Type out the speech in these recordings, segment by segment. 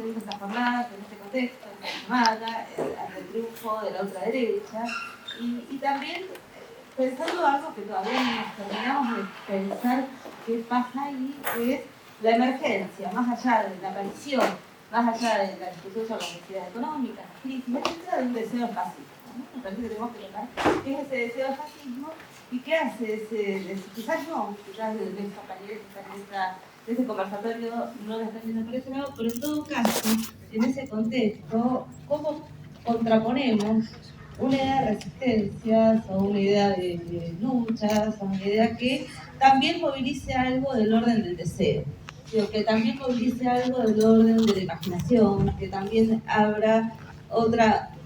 se dio esta jornada, en este contexto, en la semana, ante el triunfo de la ultraderecha, y también pensando algo que todavía no nos terminamos de pensar qué pasa ahí, es la emergencia, más allá de la aparición, más allá de la discusión sobre las necesidades económicas, la crisis, etcétera, de un deseo de fascismo, ¿no? Me parece que tenemos que notar qué es ese deseo de fascismo y qué hace ese, quizás de mis compañeros que están de ese conversatorio no lo están viendo por ese lado, pero en todo caso, en ese contexto, ¿cómo contraponemos una idea de resistencias o una idea de luchas o una idea que también movilice algo del orden del deseo? Que también movilice algo del orden de la imaginación, que también abra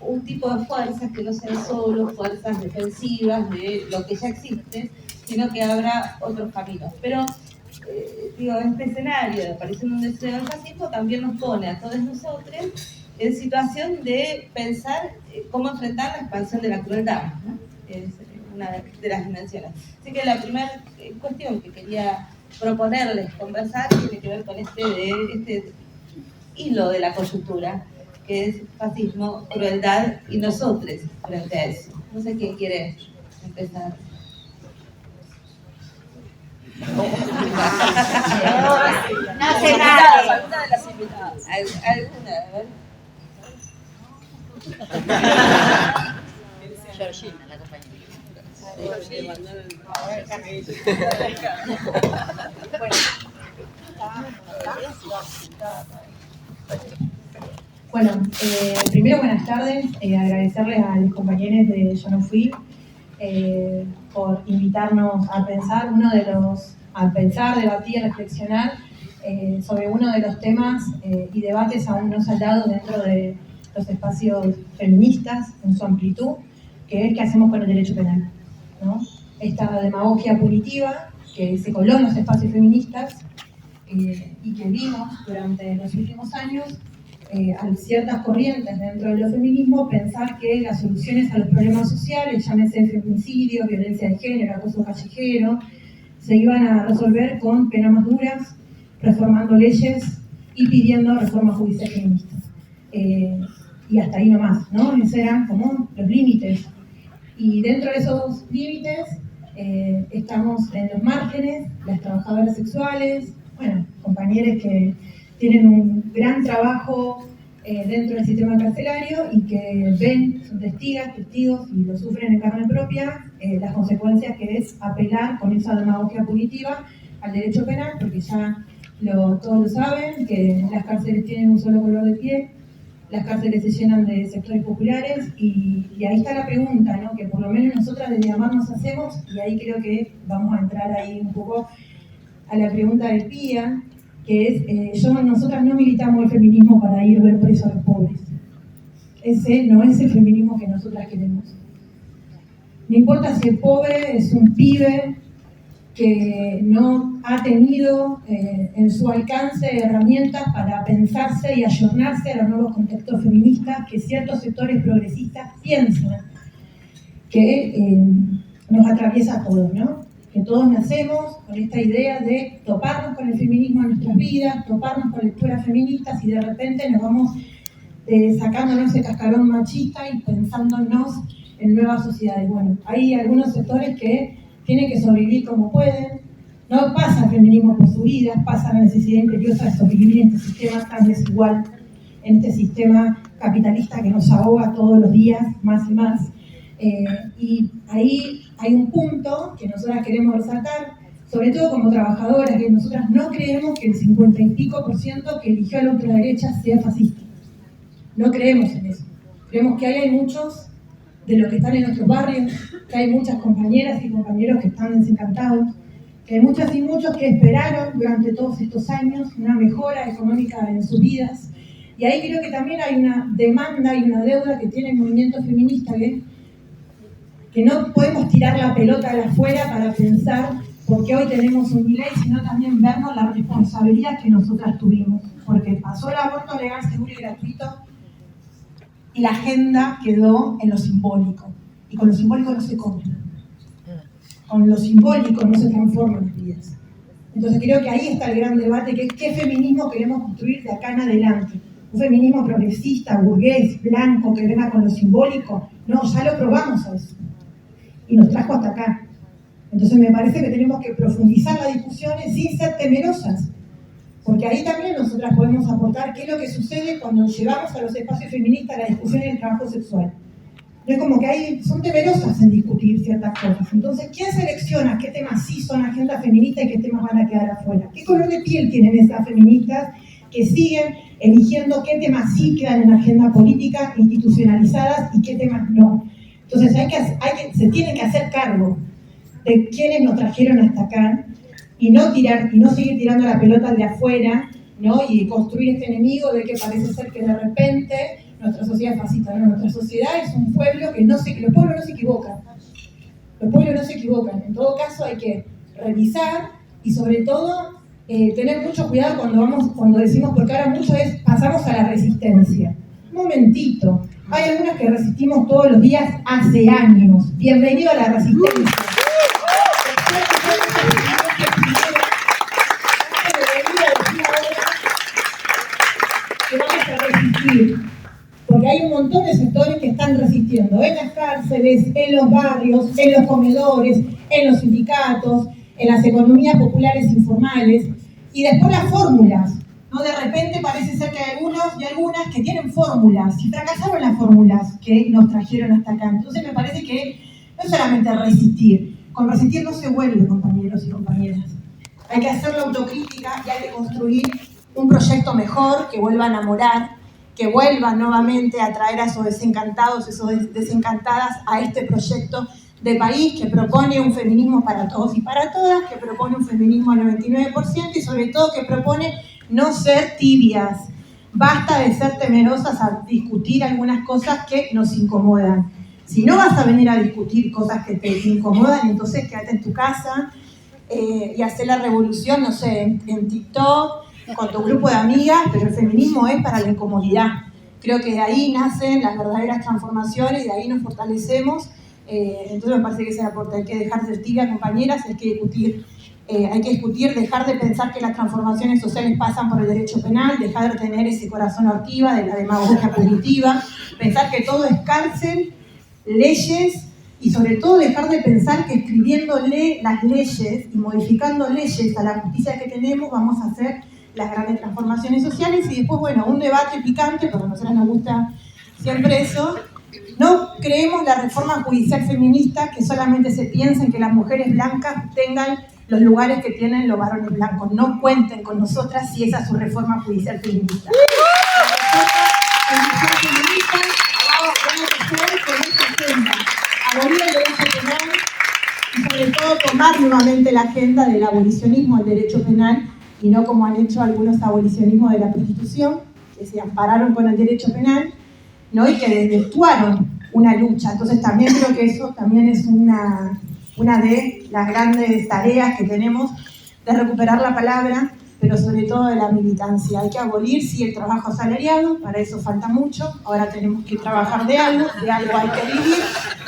un tipo de fuerzas que no sean solo fuerzas defensivas de lo que ya existe, sino que abra otros caminos. Pero, este escenario de aparición de un deseo del fascismo también nos pone a todos nosotros en situación de pensar cómo enfrentar la expansión de la crueldad, ¿no? Es una de las dimensiones. Así que la primera cuestión que quería proponerles conversar tiene que ver con este hilo de la coyuntura, que es fascismo, crueldad y nosotros frente a eso. No sé quién quiere empezar. No sé nada. Alguna de las invitadas. ¿Alguna? A ver. Georgina, la compañera. Bueno, primero buenas tardes, agradecerles a los compañeros de Yo No Fui por invitarnos a pensar debatir, reflexionar sobre uno de los temas y debates aún no saldados dentro de los espacios feministas en su amplitud, que es qué hacemos con el derecho penal, ¿no? Esta demagogia punitiva que se coló en los espacios feministas y que vimos durante los últimos años a ciertas corrientes dentro de los feminismos pensar que las soluciones a los problemas sociales, llámese feminicidio, violencia de género, acoso callejero, se iban a resolver con penas más duras, reformando leyes y pidiendo reformas judiciales feministas. Y hasta ahí nomás, ¿no? Esos eran como los límites. Y dentro de esos límites estamos en los márgenes, las trabajadoras sexuales, bueno, compañeros que tienen un gran trabajo dentro del sistema carcelario y que ven, son testigos y lo sufren en carne propia, las consecuencias que es apelar con esa demagogia punitiva al derecho penal, porque ya todos lo saben, que las cárceles tienen un solo color de piel, las cárceles se llenan de sectores populares y ahí está la pregunta, ¿no? Que por lo menos nosotras desde Amar nos hacemos, y ahí creo que vamos a entrar ahí un poco a la pregunta del PIA, que es, nosotras no militamos el feminismo para ir a ver presos a los pobres. Ese no es el feminismo que nosotras queremos. No importa si el pobre es un pibe que no ha tenido en su alcance herramientas para pensarse y ayornarse a los nuevos contextos feministas que ciertos sectores progresistas piensan que nos atraviesa a todos, ¿no? Que todos nacemos con esta idea de toparnos con el feminismo en nuestras vidas, toparnos con lecturas feministas y de repente nos vamos sacándonos ese cascarón machista y pensándonos en nuevas sociedades. Bueno, hay algunos sectores que tienen que sobrevivir como pueden, no pasa el feminismo por su vida, pasa la necesidad imperiosa de sobrevivir en este sistema tan desigual, en este sistema capitalista que nos ahoga todos los días, más y más. Y ahí hay un punto que nosotras queremos resaltar, sobre todo como trabajadoras, que nosotras no creemos que el 50 y pico % que eligió a la ultraderecha sea fascista. No creemos en eso. Creemos que hay muchos de los que están en nuestros barrios, que hay muchas compañeras y compañeros que están desencantados, que hay muchas y muchos que esperaron durante todos estos años una mejora económica en sus vidas. Y ahí creo que también hay una demanda y una deuda que tiene el movimiento feminista, que no podemos tirar la pelota de afuera para pensar por qué hoy tenemos un Milei, sino también vernos la responsabilidad que nosotras tuvimos, porque pasó el aborto legal, seguro y gratuito, y la agenda quedó en lo simbólico. Y con lo simbólico no se come. Con lo simbólico no se transforman las vidas. Entonces creo que ahí está el gran debate, que es qué feminismo queremos construir de acá en adelante. un feminismo progresista, burgués, blanco, que venga con lo simbólico. No, ya lo probamos a eso. Y nos trajo hasta acá. Entonces me parece que tenemos que profundizar las discusiones sin ser temerosas. Porque ahí también nosotras podemos aportar qué es lo que sucede cuando llevamos a los espacios feministas la discusión del trabajo sexual. No es como que ahí son temerosas en discutir ciertas cosas. Entonces, ¿quién selecciona qué temas sí son agenda feminista y qué temas van a quedar afuera? ¿Qué color de piel tienen esas feministas que siguen eligiendo qué temas sí quedan en agenda política institucionalizadas y qué temas no? Entonces, se tienen que hacer cargo de quienes nos trajeron hasta acá y no seguir tirando la pelota de afuera, ¿no? Y construir este enemigo de que parece ser que de repente nuestra sociedad es fascista. No, nuestra sociedad es un pueblo que los pueblos no se equivocan. Los pueblos no se equivocan. En todo caso hay que revisar y sobre todo tener mucho cuidado cuando decimos, porque ahora muchas veces pasamos a la resistencia. Un momentito. Hay algunas que resistimos todos los días hace años. Bienvenido a la resistencia. Que vamos a resistir. Porque hay un montón de sectores que están resistiendo en las cárceles, en los barrios, en los comedores, en los sindicatos, en las economías populares informales, y después las fórmulas, ¿no? De repente parece ser que hay algunos y algunas que tienen fórmulas, y fracasaron las fórmulas que nos trajeron hasta acá. Entonces me parece que no es solamente resistir, con resistir no se vuelve, compañeros y compañeras. Hay que hacer la autocrítica y hay que construir un proyecto mejor que vuelva a enamorar, que vuelvan nuevamente a traer a esos desencantados, esos desencantadas a este proyecto de país que propone un feminismo para todos y para todas, que propone un feminismo al 99% y sobre todo que propone no ser tibias. Basta de ser temerosas a discutir algunas cosas que nos incomodan. Si no vas a venir a discutir cosas que te incomodan, entonces quédate en tu casa y hacer la revolución, no sé, en TikTok, con tu grupo de amigas, pero el feminismo es para la incomodidad. Creo que de ahí nacen las verdaderas transformaciones y de ahí nos fortalecemos. Entonces me parece que ese aporte. Hay que dejar de ser tibia, compañeras, hay que discutir, dejar de pensar que las transformaciones sociales pasan por el derecho penal, dejar de tener ese corazón hortiva de la demagogia punitiva, pensar que todo es cárcel, leyes, y sobre todo dejar de pensar que escribiéndole las leyes y modificando leyes a la justicia que tenemos vamos a hacer las grandes transformaciones sociales. Y después, bueno, un debate picante, porque a nosotros nos gusta siempre eso. No creemos la reforma judicial feminista que solamente se piensa en que las mujeres blancas tengan los lugares que tienen los varones blancos. No cuenten con nosotras si esa es su reforma judicial feminista. La reforma feminista vamos a hacer con esta agenda. Abolir el derecho penal y sobre todo tomar nuevamente la agenda del abolicionismo del derecho penal y no como han hecho algunos abolicionismos de la prostitución, que se ampararon con el derecho penal, ¿no? Y que desvirtuaron una lucha. Entonces también creo que eso también es una de las grandes tareas que tenemos de recuperar la palabra, pero sobre todo de la militancia. Hay que abolir, sí, el trabajo asalariado, para eso falta mucho, ahora tenemos que trabajar de algo hay que vivir,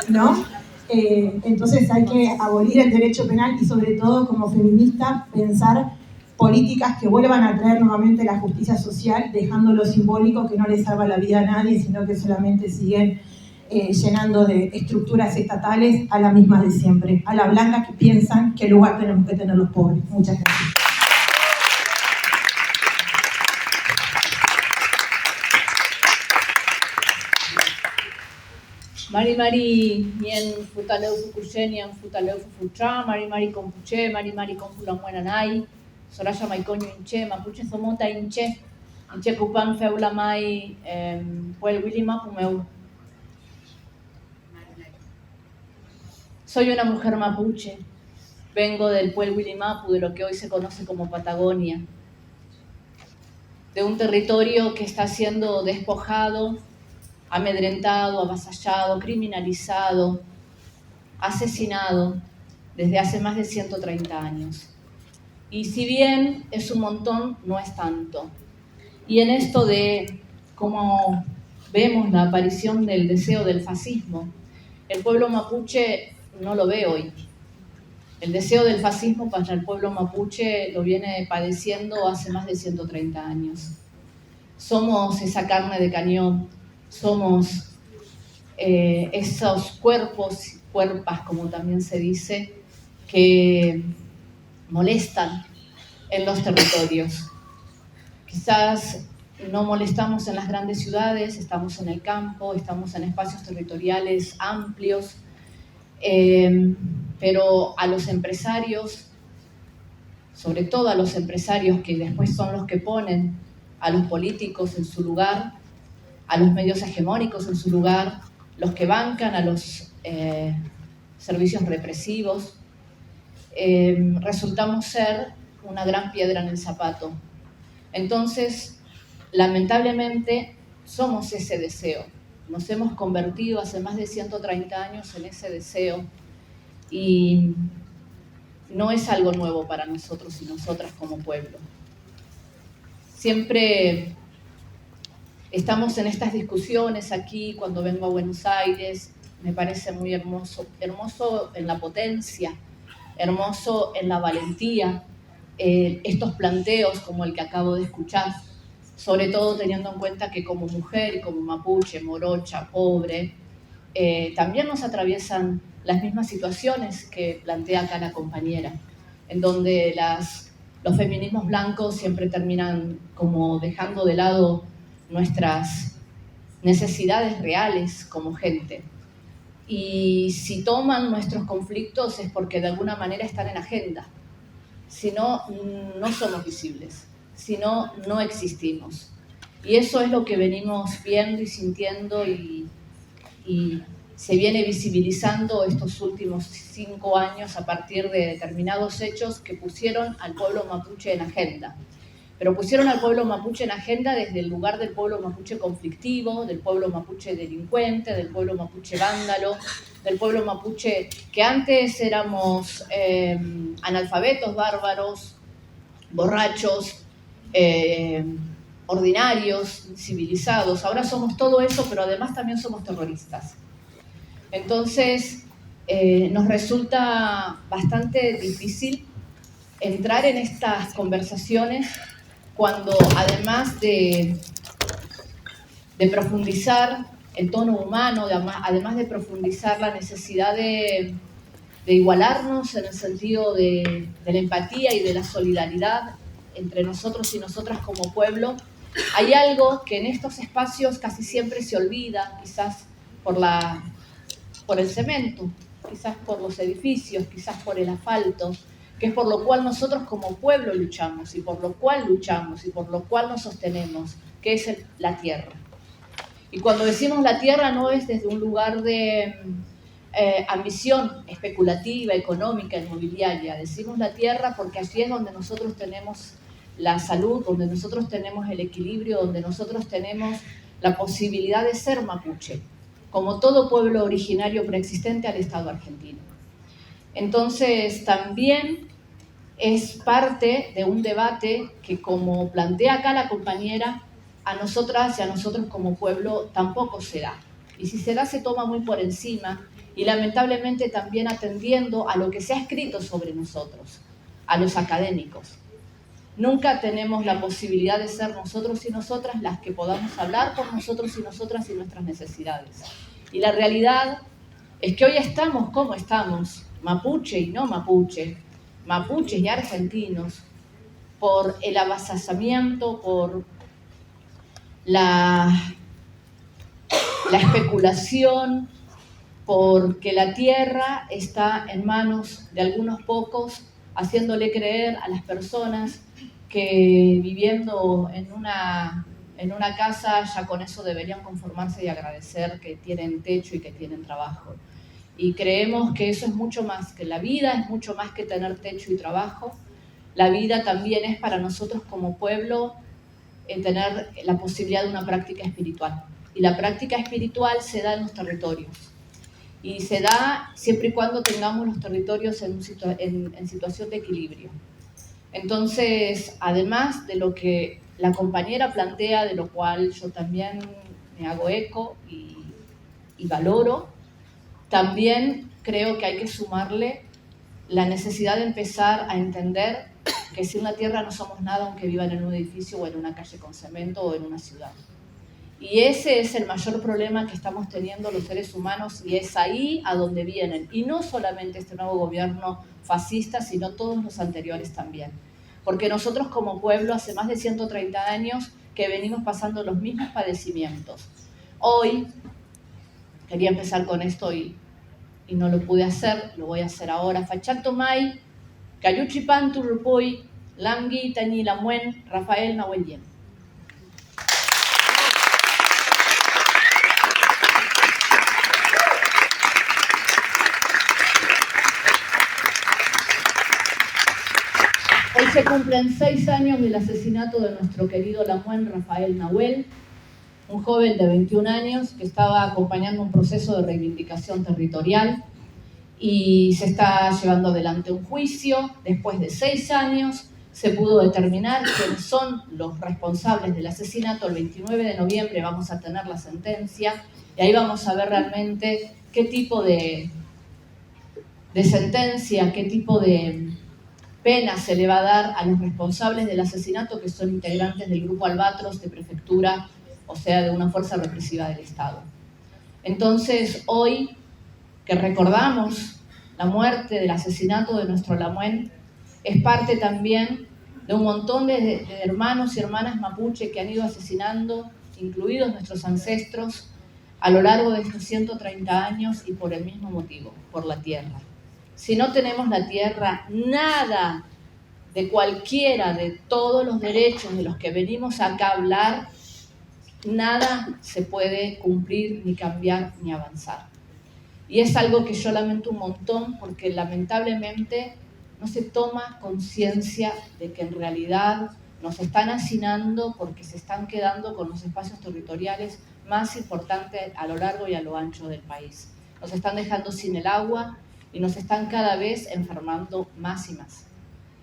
¿no? Entonces hay que abolir el derecho penal y sobre todo como feminista pensar políticas que vuelvan a traer nuevamente la justicia social, dejando lo simbólico que no le salva la vida a nadie, sino que solamente siguen llenando de estructuras estatales a la misma de siempre, a la blanca que piensan qué lugar tenemos que tener los pobres. Muchas gracias. Mari nien futaleu fukuche nien futaleu fufucha, Mari compuche, Mari compula muenanay, Soraya maicoño inche, mapuche somota inche cupan feula mai puel wilima pumeu. Soy una mujer mapuche, vengo del pueblo Wilimapu, de lo que hoy se conoce como Patagonia, de un territorio que está siendo despojado, amedrentado, avasallado, criminalizado, asesinado desde hace más de 130 años. Y si bien es un montón, no es tanto. Y en esto de cómo vemos la aparición del deseo del fascismo, el pueblo mapuche no lo ve hoy. El deseo del fascismo para el pueblo mapuche lo viene padeciendo hace más de 130 años. somos esa carne de cañón, somos esos cuerpos, cuerpas como también se dice, que molestan en los territorios. Quizás no molestamos en las grandes ciudades, estamos en el campo, estamos en espacios territoriales amplios, pero a los empresarios, sobre todo a los empresarios que después son los que ponen a los políticos en su lugar, a los medios hegemónicos en su lugar, los que bancan a los servicios represivos, resultamos ser una gran piedra en el zapato. Entonces, lamentablemente, somos ese deseo. Nos hemos convertido hace más de 130 años en ese deseo y no es algo nuevo para nosotros y nosotras como pueblo. Siempre estamos en estas discusiones aquí cuando vengo a Buenos Aires. Me parece muy hermoso, hermoso en la potencia, hermoso en la valentía, estos planteos como el que acabo de escuchar, sobre todo teniendo en cuenta que como mujer y como mapuche, morocha, pobre, también nos atraviesan las mismas situaciones que plantea acá la compañera, en donde los feminismos blancos siempre terminan como dejando de lado nuestras necesidades reales como gente. Y si toman nuestros conflictos es porque de alguna manera están en agenda. Si no, no somos visibles. Si no, no existimos. Y eso es lo que venimos viendo y sintiendo y se viene visibilizando estos últimos 5 años a partir de determinados hechos que pusieron al pueblo mapuche en agenda. Pero pusieron al pueblo mapuche en agenda desde el lugar del pueblo mapuche conflictivo, del pueblo mapuche delincuente, del pueblo mapuche vándalo, del pueblo mapuche que antes éramos analfabetos, bárbaros, borrachos, ordinarios, civilizados. Ahora somos todo eso, pero además también somos terroristas. Entonces, nos resulta bastante difícil entrar en estas conversaciones cuando además de profundizar el tono humano, además de profundizar la necesidad de igualarnos en el sentido de la empatía y de la solidaridad entre nosotros y nosotras como pueblo, hay algo que en estos espacios casi siempre se olvida, quizás por el cemento, quizás por los edificios, quizás por el asfalto, que es por lo cual nosotros como pueblo luchamos y por lo cual nos sostenemos, que es la tierra. Y cuando decimos la tierra no es desde un lugar de ambición especulativa, económica, inmobiliaria. Decimos la tierra porque allí es donde nosotros tenemos la salud, donde nosotros tenemos el equilibrio, donde nosotros tenemos la posibilidad de ser mapuche, como todo pueblo originario preexistente al Estado argentino. Entonces, también es parte de un debate que, como plantea acá la compañera, a nosotras y a nosotros como pueblo tampoco se da. Y si se da, se toma muy por encima y lamentablemente también atendiendo a lo que se ha escrito sobre nosotros, a los académicos. Nunca tenemos la posibilidad de ser nosotros y nosotras las que podamos hablar por nosotros y nosotras y nuestras necesidades. Y la realidad es que hoy estamos como estamos, mapuche y no mapuche, mapuches y argentinos, por el avasallamiento, por la especulación, porque la tierra está en manos de algunos pocos, haciéndole creer a las personas que viviendo en una casa ya con eso deberían conformarse y agradecer que tienen techo y que tienen trabajo. Y creemos que eso es mucho más, que la vida es mucho más que tener techo y trabajo. La vida también es para nosotros como pueblo tener la posibilidad de una práctica espiritual. Y la práctica espiritual se da en los territorios. Y se da siempre y cuando tengamos los territorios en situación de equilibrio. Entonces, además de lo que la compañera plantea, de lo cual yo también me hago eco y valoro, también creo que hay que sumarle la necesidad de empezar a entender que sin la tierra no somos nada, aunque vivan en un edificio o en una calle con cemento o en una ciudad. Y ese es el mayor problema que estamos teniendo los seres humanos, y es ahí a donde vienen. Y no solamente este nuevo gobierno fascista, sino todos los anteriores también. Porque nosotros como pueblo hace más de 130 años que venimos pasando los mismos padecimientos. Hoy, quería empezar con esto y no lo pude hacer, lo voy a hacer ahora. Fachato Mai, Cayuchipan Turrupuy, Langui Tañi Lamuen, Rafael Nahuel. Hoy se cumplen 6 años del asesinato de nuestro querido Lamuen Rafael Nahuel, un joven de 21 años que estaba acompañando un proceso de reivindicación territorial, y se está llevando adelante un juicio. Después de 6 años se pudo determinar quiénes son los responsables del asesinato. El 29 de noviembre vamos a tener la sentencia y ahí vamos a ver realmente qué tipo de sentencia, qué tipo de pena se le va a dar a los responsables del asesinato, que son integrantes del grupo Albatros de prefectura, o sea, de una fuerza represiva del Estado. Entonces, hoy que recordamos la muerte, del asesinato de nuestro Lamuen, es parte también de un montón de hermanos y hermanas mapuche que han ido asesinando, incluidos nuestros ancestros, a lo largo de estos 130 años, y por el mismo motivo, por la tierra. Si no tenemos la tierra, nada de cualquiera de todos los derechos de los que venimos acá a hablar, nada se puede cumplir, ni cambiar, ni avanzar. Y es algo que yo lamento un montón, porque lamentablemente no se toma conciencia de que en realidad nos están hacinando, porque se están quedando con los espacios territoriales más importantes a lo largo y a lo ancho del país. Nos están dejando sin el agua y nos están cada vez enfermando más y más.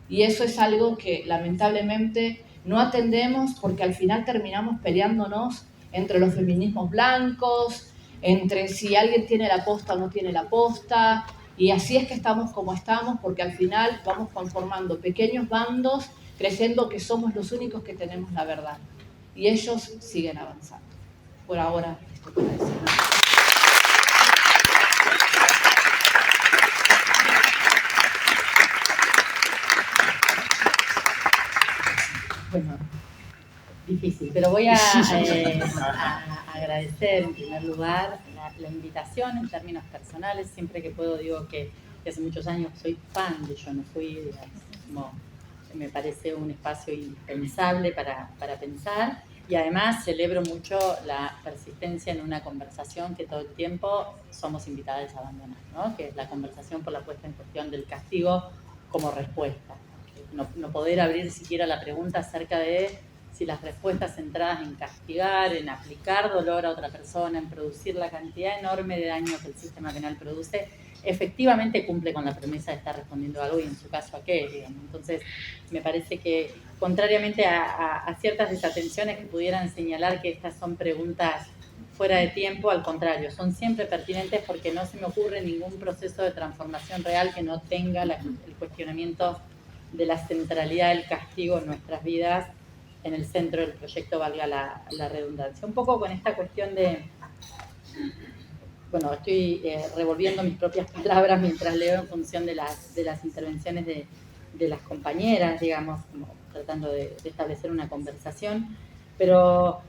Y eso es algo que lamentablemente no atendemos, porque al final terminamos peleándonos entre los feminismos blancos, entre si alguien tiene la posta o no tiene la posta, y así es que estamos como estamos, porque al final vamos conformando pequeños bandos, creyendo que somos los únicos que tenemos la verdad, y ellos siguen avanzando. Por ahora, esto para decir. Bueno, difícil, pero voy a agradecer en primer lugar la invitación en términos personales. Siempre que puedo digo que hace muchos años soy fan de Yo No Fui, me parece un espacio indispensable para pensar, y además celebro mucho la persistencia en una conversación que todo el tiempo somos invitadas a abandonar, ¿no? Que es la conversación por la puesta en cuestión del castigo como respuesta. No poder abrir siquiera la pregunta acerca de si las respuestas centradas en castigar, en aplicar dolor a otra persona, en producir la cantidad enorme de daño que el sistema penal produce, efectivamente cumple con la premisa de estar respondiendo a algo, y en su caso a qué, digamos. Entonces, me parece que, contrariamente a ciertas desatenciones que pudieran señalar que estas son preguntas fuera de tiempo, al contrario, son siempre pertinentes, porque no se me ocurre ningún proceso de transformación real que no tenga el cuestionamiento de la centralidad del castigo en nuestras vidas en el centro del proyecto, valga la redundancia. Un poco con esta cuestión de... Bueno, estoy revolviendo mis propias palabras mientras leo en función de las intervenciones de las compañeras, digamos, como tratando de establecer una conversación, pero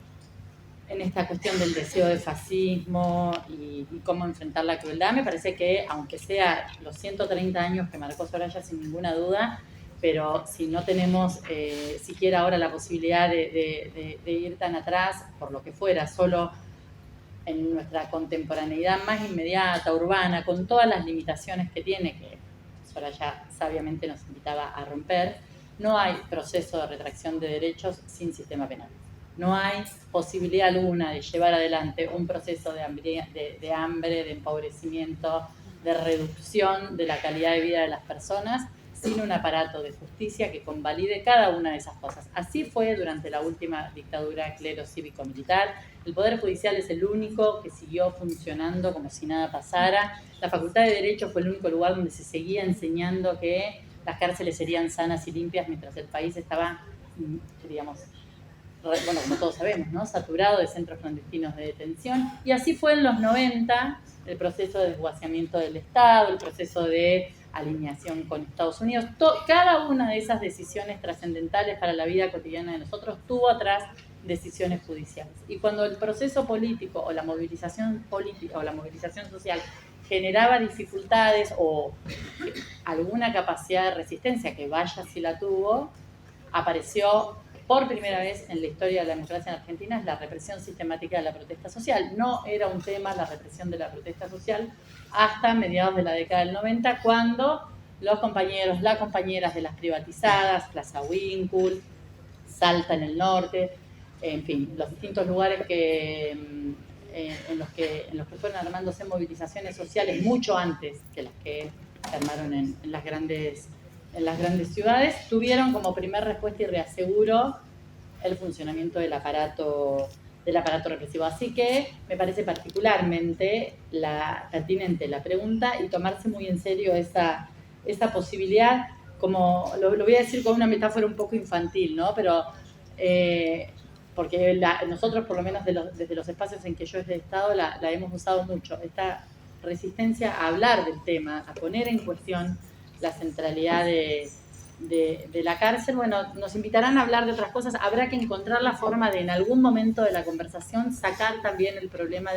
en esta cuestión del deseo de fascismo y cómo enfrentar la crueldad, me parece que, aunque sea los 130 años que marcó Soraya, sin ninguna duda, pero si no tenemos siquiera ahora la posibilidad de ir tan atrás, por lo que fuera, solo en nuestra contemporaneidad más inmediata, urbana, con todas las limitaciones que tiene, que Soraya sabiamente nos invitaba a romper, no hay proceso de retracción de derechos sin sistema penal. No hay posibilidad alguna de llevar adelante un proceso de hambre, de empobrecimiento, de reducción de la calidad de vida de las personas, sin un aparato de justicia que convalide cada una de esas cosas. Así fue durante la última dictadura clero-cívico-militar. El Poder Judicial es el único que siguió funcionando como si nada pasara. La Facultad de Derecho fue el único lugar donde se seguía enseñando que las cárceles serían sanas y limpias mientras el país estaba, digamos, bueno, como todos sabemos, ¿no?, saturado de centros clandestinos de detención. Y así fue en los 90, el proceso de desguaciamiento del Estado, el proceso de alineación con Estados Unidos. Cada una de esas decisiones trascendentales para la vida cotidiana de nosotros tuvo atrás decisiones judiciales. Y cuando el proceso político o la movilización política o la movilización social generaba dificultades o alguna capacidad de resistencia, que vaya si la tuvo, apareció por primera vez en la historia de la democracia en Argentina la represión sistemática de la protesta social. No era un tema la represión de la protesta social hasta mediados de la década del 90, cuando los compañeros, las compañeras de las privatizadas, Plaza Winkle, Salta en el norte, en fin, los distintos lugares en los que fueron armándose movilizaciones sociales mucho antes que las que se armaron en las grandes ciudades, tuvieron como primer respuesta y reaseguro el funcionamiento del aparato represivo. Así que me parece particularmente pertinente la pregunta y tomarse muy en serio esa posibilidad, como lo voy a decir con una metáfora un poco infantil, ¿no? Pero porque nosotros, por lo menos desde los espacios en que yo he estado, la hemos usado mucho, esta resistencia a hablar del tema, a poner en cuestión la centralidad de la cárcel. Bueno, nos invitarán a hablar de otras cosas, habrá que encontrar la forma de en algún momento de la conversación sacar también el problema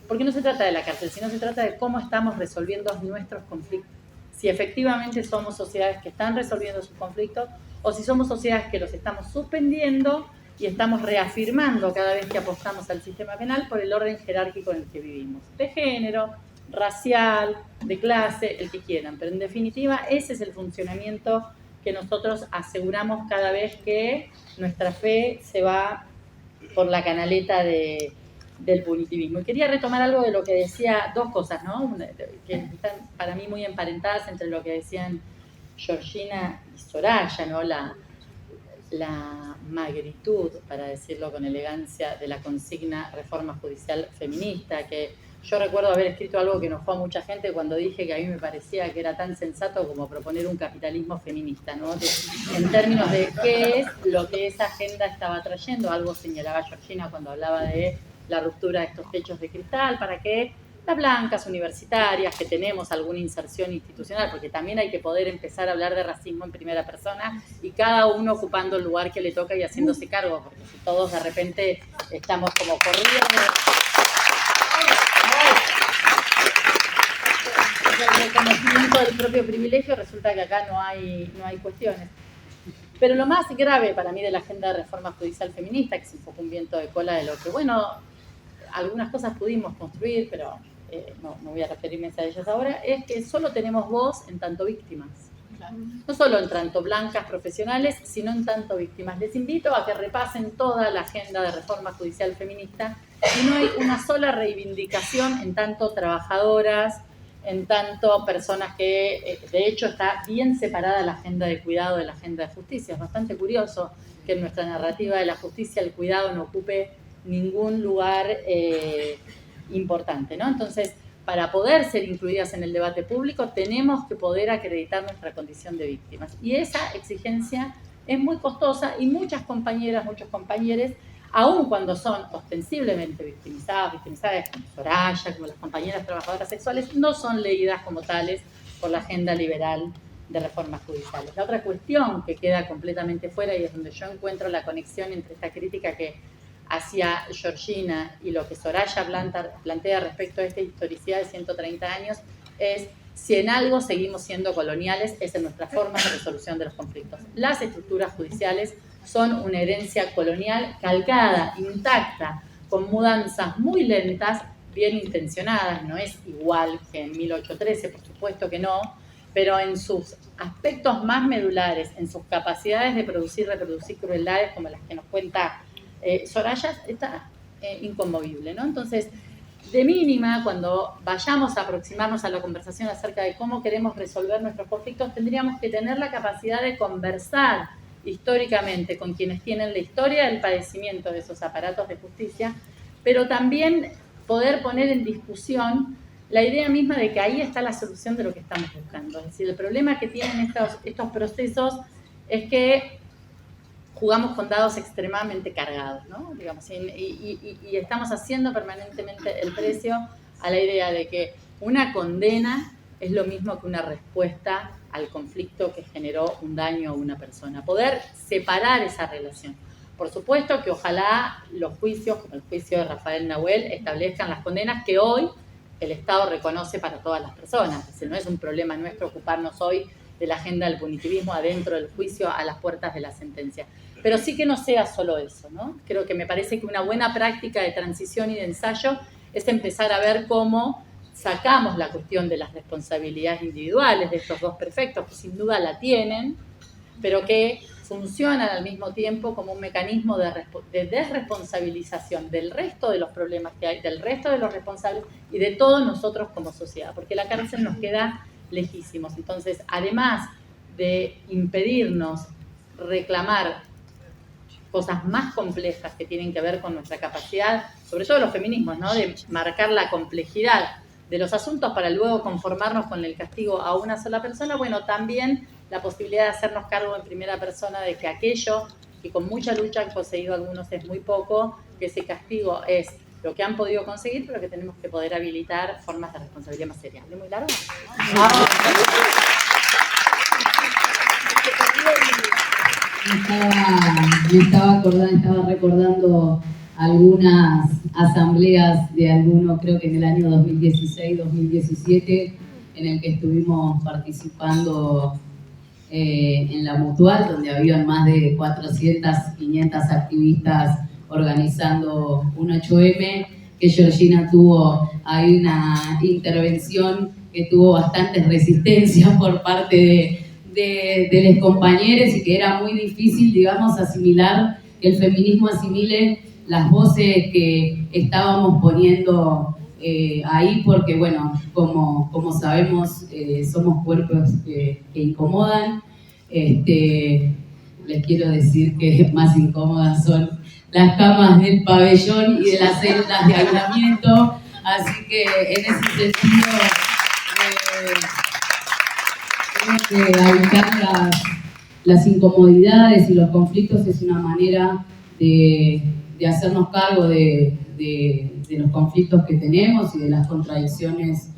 porque no se trata de la cárcel, sino se trata de cómo estamos resolviendo nuestros conflictos, si efectivamente somos sociedades que están resolviendo sus conflictos o si somos sociedades que los estamos suspendiendo y estamos reafirmando cada vez que apostamos al sistema penal por el orden jerárquico en el que vivimos, de género, racial, de clase, el que quieran. Pero en definitiva, ese es el funcionamiento que nosotros aseguramos cada vez que nuestra fe se va por la canaleta del punitivismo. Y quería retomar algo de lo que decía, dos cosas, ¿no?, que están para mí muy emparentadas entre lo que decían Georgina y Soraya, ¿no?, la magnitud, para decirlo con elegancia, de la consigna reforma judicial feminista, que yo recuerdo haber escrito algo que enojó a mucha gente cuando dije que a mí me parecía que era tan sensato como proponer un capitalismo feminista, ¿no?, en términos de qué es lo que esa agenda estaba trayendo. Algo señalaba Georgina cuando hablaba de la ruptura de estos techos de cristal, para que las blancas universitarias, que tenemos alguna inserción institucional, porque también hay que poder empezar a hablar de racismo en primera persona y cada uno ocupando el lugar que le toca y haciéndose cargo, porque si todos de repente estamos como corriendo el reconocimiento del propio privilegio, resulta que acá no hay cuestiones. Pero lo más grave para mí de la agenda de reforma judicial feminista, que es un poco un viento de cola de lo que, bueno, algunas cosas pudimos construir, pero no voy a referirme a ellas ahora, es que solo tenemos voz en tanto víctimas. No solo en tanto blancas profesionales, sino en tanto víctimas. Les invito a que repasen toda la agenda de reforma judicial feminista y no hay una sola reivindicación en tanto trabajadoras, en tanto personas que, de hecho, está bien separada la agenda de cuidado de la agenda de justicia. Es bastante curioso que en nuestra narrativa de la justicia el cuidado no ocupe ningún lugar importante, ¿no? Entonces, para poder ser incluidas en el debate público, tenemos que poder acreditar nuestra condición de víctimas. Y esa exigencia es muy costosa y muchas compañeras, muchos compañeros, aun cuando son ostensiblemente victimizadas como Soraya, como las compañeras trabajadoras sexuales, no son leídas como tales por la agenda liberal de reformas judiciales. La otra cuestión que queda completamente fuera, y es donde yo encuentro la conexión entre esta crítica que hacía Georgina y lo que Soraya plantea respecto a esta historicidad de 130 años, es si en algo seguimos siendo coloniales, es en nuestra forma de resolución de los conflictos. Las estructuras judiciales son una herencia colonial calcada, intacta, con mudanzas muy lentas, bien intencionadas, no es igual que en 1813, por supuesto que no, pero en sus aspectos más medulares, en sus capacidades de producir y reproducir crueldades como las que nos cuenta Soraya, está inconmovible, ¿no? Entonces, de mínima, cuando vayamos a aproximarnos a la conversación acerca de cómo queremos resolver nuestros conflictos, tendríamos que tener la capacidad de conversar históricamente con quienes tienen la historia del padecimiento de esos aparatos de justicia, pero también poder poner en discusión la idea misma de que ahí está la solución de lo que estamos buscando. Es decir, el problema que tienen estos procesos es que jugamos con dados extremadamente cargados, ¿no? Digamos, y estamos haciendo permanentemente el precio a la idea de que una condena es lo mismo que una respuesta al conflicto que generó un daño a una persona. Poder separar esa relación. Por supuesto que ojalá los juicios, como el juicio de Rafael Nahuel, establezcan las condenas que hoy el Estado reconoce para todas las personas. Es decir, no es un problema nuestro ocuparnos hoy de la agenda del punitivismo adentro del juicio, a las puertas de la sentencia. Pero sí que no sea solo eso, ¿no? Creo que me parece que una buena práctica de transición y de ensayo es empezar a ver cómo sacamos la cuestión de las responsabilidades individuales de estos dos prefectos, que sin duda la tienen, pero que funcionan al mismo tiempo como un mecanismo de desresponsabilización del resto de los problemas que hay, del resto de los responsables y de todos nosotros como sociedad, porque la cárcel nos queda lejísimos. Entonces, además de impedirnos reclamar cosas más complejas que tienen que ver con nuestra capacidad, sobre todo los feminismos, ¿no? De marcar la complejidad de los asuntos para luego conformarnos con el castigo a una sola persona, bueno, también la posibilidad de hacernos cargo en primera persona de que aquello que con mucha lucha han conseguido algunos es muy poco, que ese castigo es lo que han podido conseguir, pero que tenemos que poder habilitar formas de responsabilidad más serias. ¿Es muy largo? Estaba recordando algunas asambleas de algunos, creo que en el año 2016-2017, en el que estuvimos participando en la Mutual, donde habían más de 400, 500 activistas organizando un 8M, que Georgina tuvo ahí una intervención que tuvo bastante resistencia por parte de los compañeros y que era muy difícil, digamos, asimilar, que el feminismo asimile las voces que estábamos poniendo ahí, porque bueno, como sabemos, somos cuerpos que incomodan. Les quiero decir que más incómodas son las camas del pabellón y de las celdas de aislamiento, así que en ese sentido creo que evitar las incomodidades y los conflictos es una manera de hacernos cargo de los conflictos que tenemos y de las contradicciones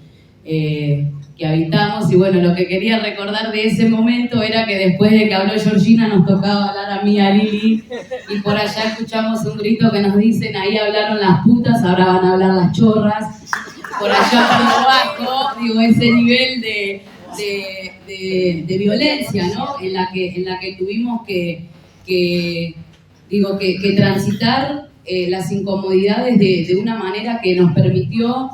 que habitamos. Y bueno, lo que quería recordar de ese momento era que después de que habló Georgina nos tocaba hablar a mí, a Lili, y por allá escuchamos un grito que nos dicen: ahí hablaron las putas, ahora van a hablar las chorras. Por allá por abajo, digo, ese nivel de violencia, ¿no? En la que tuvimos que transitar las incomodidades de una manera que nos permitió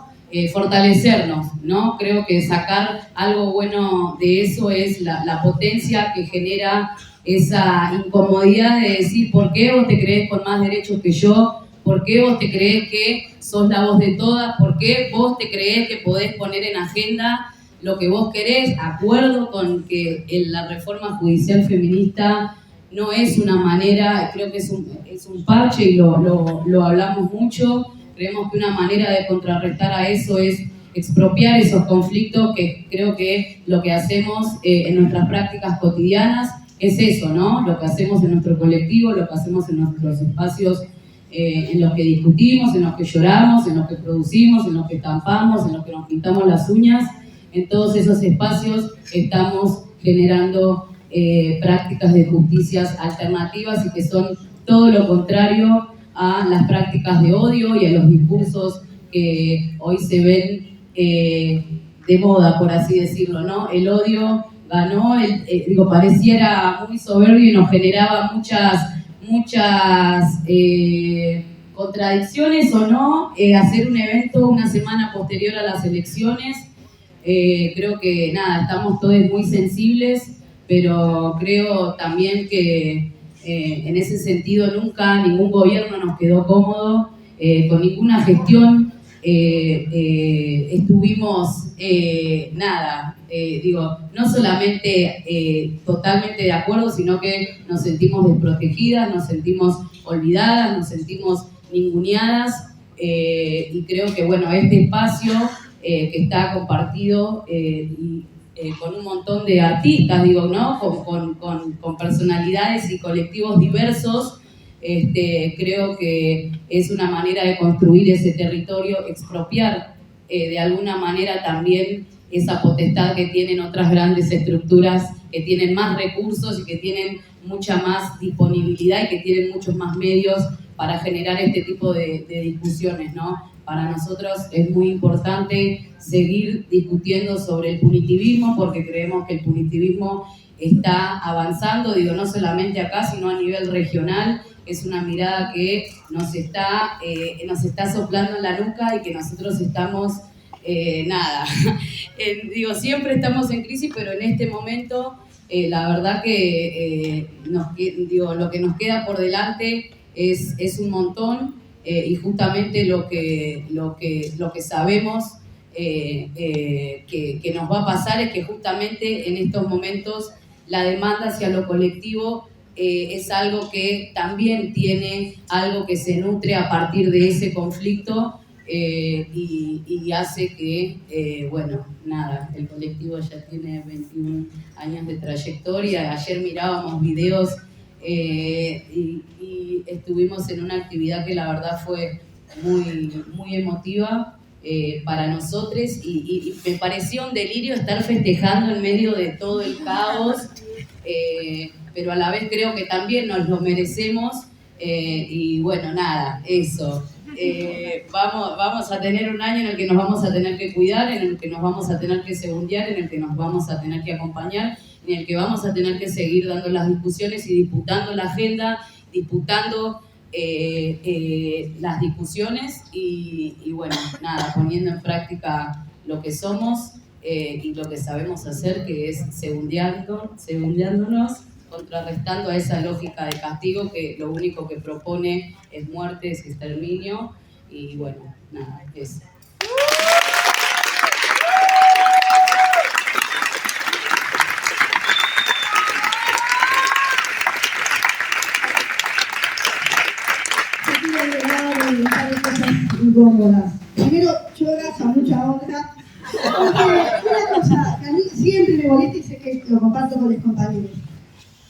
fortalecernos, ¿no? Creo que sacar algo bueno de eso es la potencia que genera esa incomodidad de decir: ¿por qué vos te creés con más derechos que yo? ¿Por qué vos te creés que sos la voz de todas? ¿Por qué vos te creés que podés poner en agenda lo que vos querés? Acuerdo con que la reforma judicial feminista no es una manera, creo que es un parche y lo hablamos mucho. Creemos que una manera de contrarrestar a eso es expropiar esos conflictos, que creo que lo que hacemos en nuestras prácticas cotidianas es eso, ¿no? Lo que hacemos en nuestro colectivo, lo que hacemos en nuestros espacios en los que discutimos, en los que lloramos, en los que producimos, en los que estampamos, en los que nos pintamos las uñas. En todos esos espacios estamos generando prácticas de justicias alternativas y que son todo lo contrario a las prácticas de odio y a los discursos que hoy se ven de moda, por así decirlo, ¿no? El odio ganó, pareciera muy soberbio y nos generaba muchas contradicciones o no, hacer un evento una semana posterior a las elecciones. Creo que estamos todos muy sensibles, pero creo también que en ese sentido nunca ningún gobierno nos quedó cómodo, con ninguna gestión estuvimos no solamente totalmente de acuerdo, sino que nos sentimos desprotegidas, nos sentimos olvidadas, nos sentimos ninguneadas, y creo que bueno, este espacio que está compartido con un montón de artistas, digo, ¿no? Con personalidades y colectivos diversos. Creo que es una manera de construir ese territorio, expropiar de alguna manera también esa potestad que tienen otras grandes estructuras que tienen más recursos y que tienen mucha más disponibilidad y que tienen muchos más medios para generar este tipo de discusiones, ¿no? Para nosotros es muy importante seguir discutiendo sobre el punitivismo porque creemos que el punitivismo está avanzando, digo, no solamente acá, sino a nivel regional. Es una mirada que nos está soplando en la nuca y que nosotros estamos, digo, siempre estamos en crisis, pero en este momento la verdad que lo que nos queda por delante es un montón y justamente lo que sabemos que nos va a pasar es que justamente en estos momentos la demanda hacia lo colectivo es algo que también tiene algo que se nutre a partir de ese conflicto y hace que, el colectivo ya tiene 21 años de trayectoria. Ayer mirábamos videos y estuvimos en una actividad que la verdad fue muy emotiva para nosotros y me pareció un delirio estar festejando en medio de todo el caos, pero a la vez creo que también nos lo merecemos y bueno, nada, eso. Vamos a tener un año en el que nos vamos a tener que cuidar, en el que nos vamos a tener que segundear, en el que nos vamos a tener que acompañar, en el que vamos a tener que seguir dando las discusiones y disputando la agenda, disputando las discusiones y bueno, nada, poniendo en práctica lo que somos y lo que sabemos hacer, que es segundeándonos, contrarrestando a esa lógica de castigo que lo único que propone es muerte, es exterminio y bueno, nada, eso. Incómodas. Primero, lloras a mucha honra. Porque una cosa que a mí siempre me molesta y sé que lo comparto con los compañeros.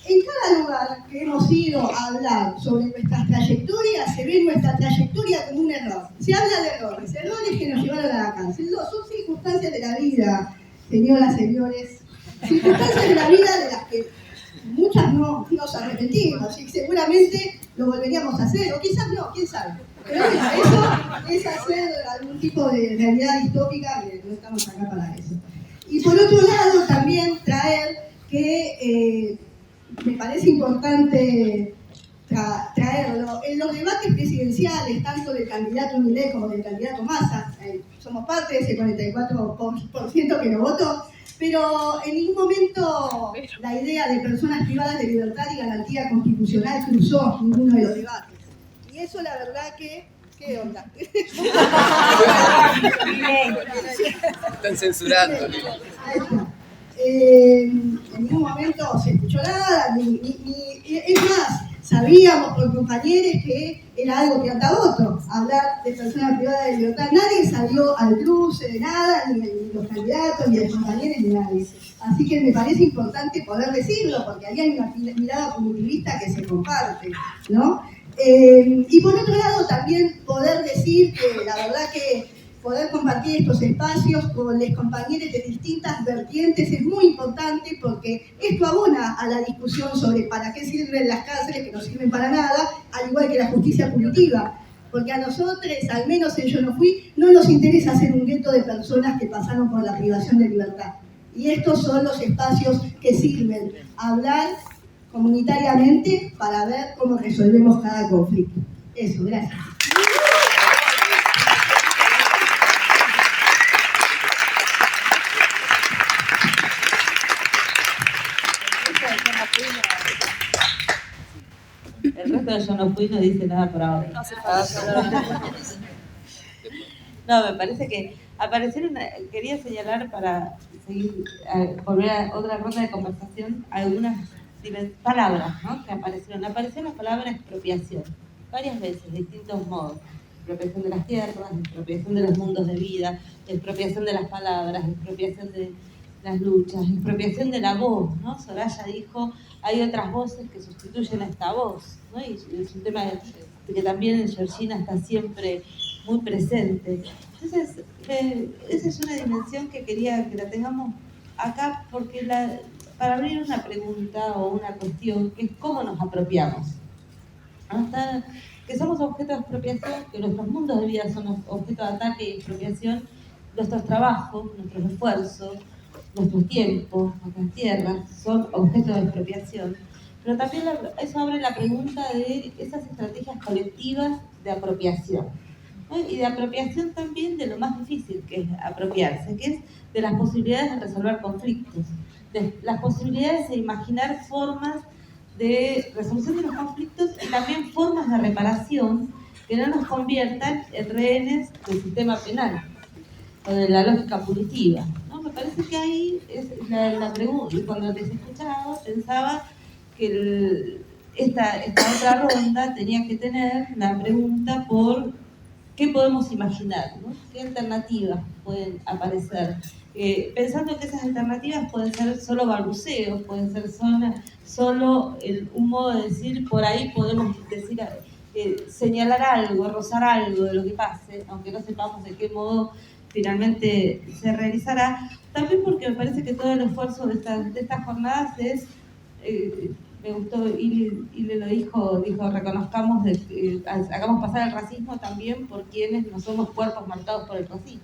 En cada lugar que hemos ido a hablar sobre nuestras trayectorias, se ve nuestra trayectoria como un error. Se habla de errores que nos llevaron a la cárcel. No, son circunstancias de la vida, señoras, señores. Circunstancias de la vida de las que muchas no nos arrepentimos y seguramente lo volveríamos a hacer, o quizás no, quién sabe. Pero bueno, eso es hacer algún tipo de realidad distópica que no estamos acá para eso. Y por otro lado, también traer que me parece importante traerlo en los debates presidenciales, tanto del candidato Milei como del candidato Massa. Somos parte de ese 44% que lo votó, pero en ningún momento la idea de personas privadas de libertad y garantía constitucional cruzó ninguno de los debates. Y eso la verdad que... ¿Qué onda? Están censurando. En ningún momento se escuchó nada, es más, sabíamos por compañeros que era algo que anda otro, hablar de personas privadas de libertad. Nadie salió al cruce de nada, ni los candidatos, ni los compañeros, ni nadie. Así que me parece importante poder decirlo, porque ahí hay una mirada punitivista que se comparte, ¿no? Y por otro lado también poder decir que la verdad que poder compartir estos espacios con los compañeros de distintas vertientes es muy importante porque esto abona a la discusión sobre para qué sirven las cárceles que no sirven para nada, al igual que la justicia punitiva. Porque a nosotros, al menos en Yo No Fui, no nos interesa hacer un gueto de personas que pasaron por la privación de libertad. Y estos son los espacios que sirven a hablar comunitariamente para ver cómo resolvemos cada conflicto. Eso, gracias. El resto de Yo No Fui no dice nada por ahora. No hace falta. No, me parece que aparecieron, quería señalar para seguir, volver a otra ronda de conversación, algunas palabras, ¿no? Que aparecieron. Apareció la palabra expropiación, varias veces, de distintos modos. expropiación de las tierras, expropiación de los mundos de vida, expropiación de las palabras, expropiación de las luchas, expropiación de la voz, ¿no? Soraya dijo, hay otras voces que sustituyen a esta voz, ¿no? Y es un tema que también en Georgina está siempre muy presente. Entonces, esa es una dimensión que quería que la tengamos acá, porque para abrir una pregunta o una cuestión, que es cómo nos apropiamos. ¿No? Que somos objeto de expropiación, que nuestros mundos de vida son objeto de ataque y expropiación, nuestros trabajos, nuestros esfuerzos, nuestros tiempos, nuestras tierras son objeto de expropiación. Pero también eso abre la pregunta de esas estrategias colectivas de apropiación, ¿no? Y de apropiación también de lo más difícil que es apropiarse, que es de las posibilidades de resolver conflictos, de las posibilidades de imaginar formas de resolución de los conflictos y también formas de reparación que no nos conviertan en rehenes del sistema penal o de la lógica punitiva, ¿no? Me parece que ahí es la pregunta, y cuando les escuchaba pensaba que esta otra ronda tenía que tener la pregunta por qué podemos imaginar, ¿no? ¿Qué alternativas pueden aparecer? Pensando que esas alternativas pueden ser solo balbuceos, pueden ser solo un modo de decir, por ahí podemos decir, señalar algo, rozar algo de lo que pase, aunque no sepamos de qué modo finalmente se realizará. También porque me parece que todo el esfuerzo de estas jornadas es, me gustó, y le lo dijo, reconozcamos, hagamos pasar el racismo también por quienes no somos cuerpos marcados por el racismo,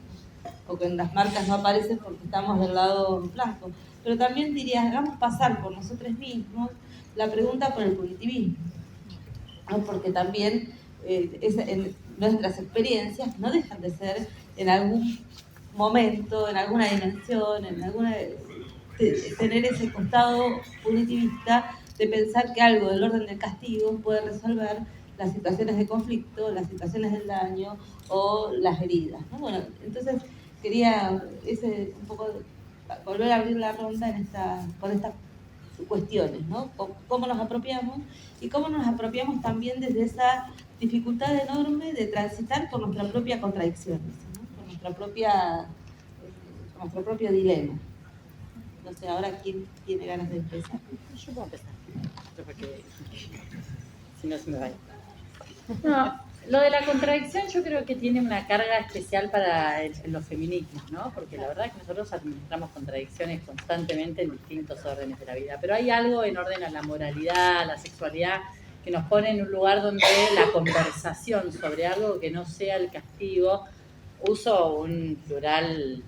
o que en las marcas no aparecen porque estamos del lado blanco. Pero también diría, hagamos pasar por nosotros mismos la pregunta por el punitivismo, ¿no? Porque también en nuestras experiencias no dejan de ser en algún momento, en alguna dimensión, tener ese costado punitivista de pensar que algo del orden del castigo puede resolver las situaciones de conflicto, las situaciones del daño o las heridas, ¿no? Bueno, entonces quería un poco volver a abrir la ronda con estas cuestiones, ¿no? Cómo nos apropiamos y cómo nos apropiamos también desde esa dificultad enorme de transitar por nuestra propia contradicción, ¿no? Por nuestro propio dilema. No sé, ahora quién tiene ganas de empezar. Yo puedo empezar, porque si no se me va a ir. No, lo de la contradicción yo creo que tiene una carga especial para los feminismos, ¿no? Porque la verdad es que nosotros administramos contradicciones constantemente en distintos órdenes de la vida, pero hay algo en orden a la moralidad, a la sexualidad, que nos pone en un lugar donde la conversación sobre algo que no sea el castigo, uso un plural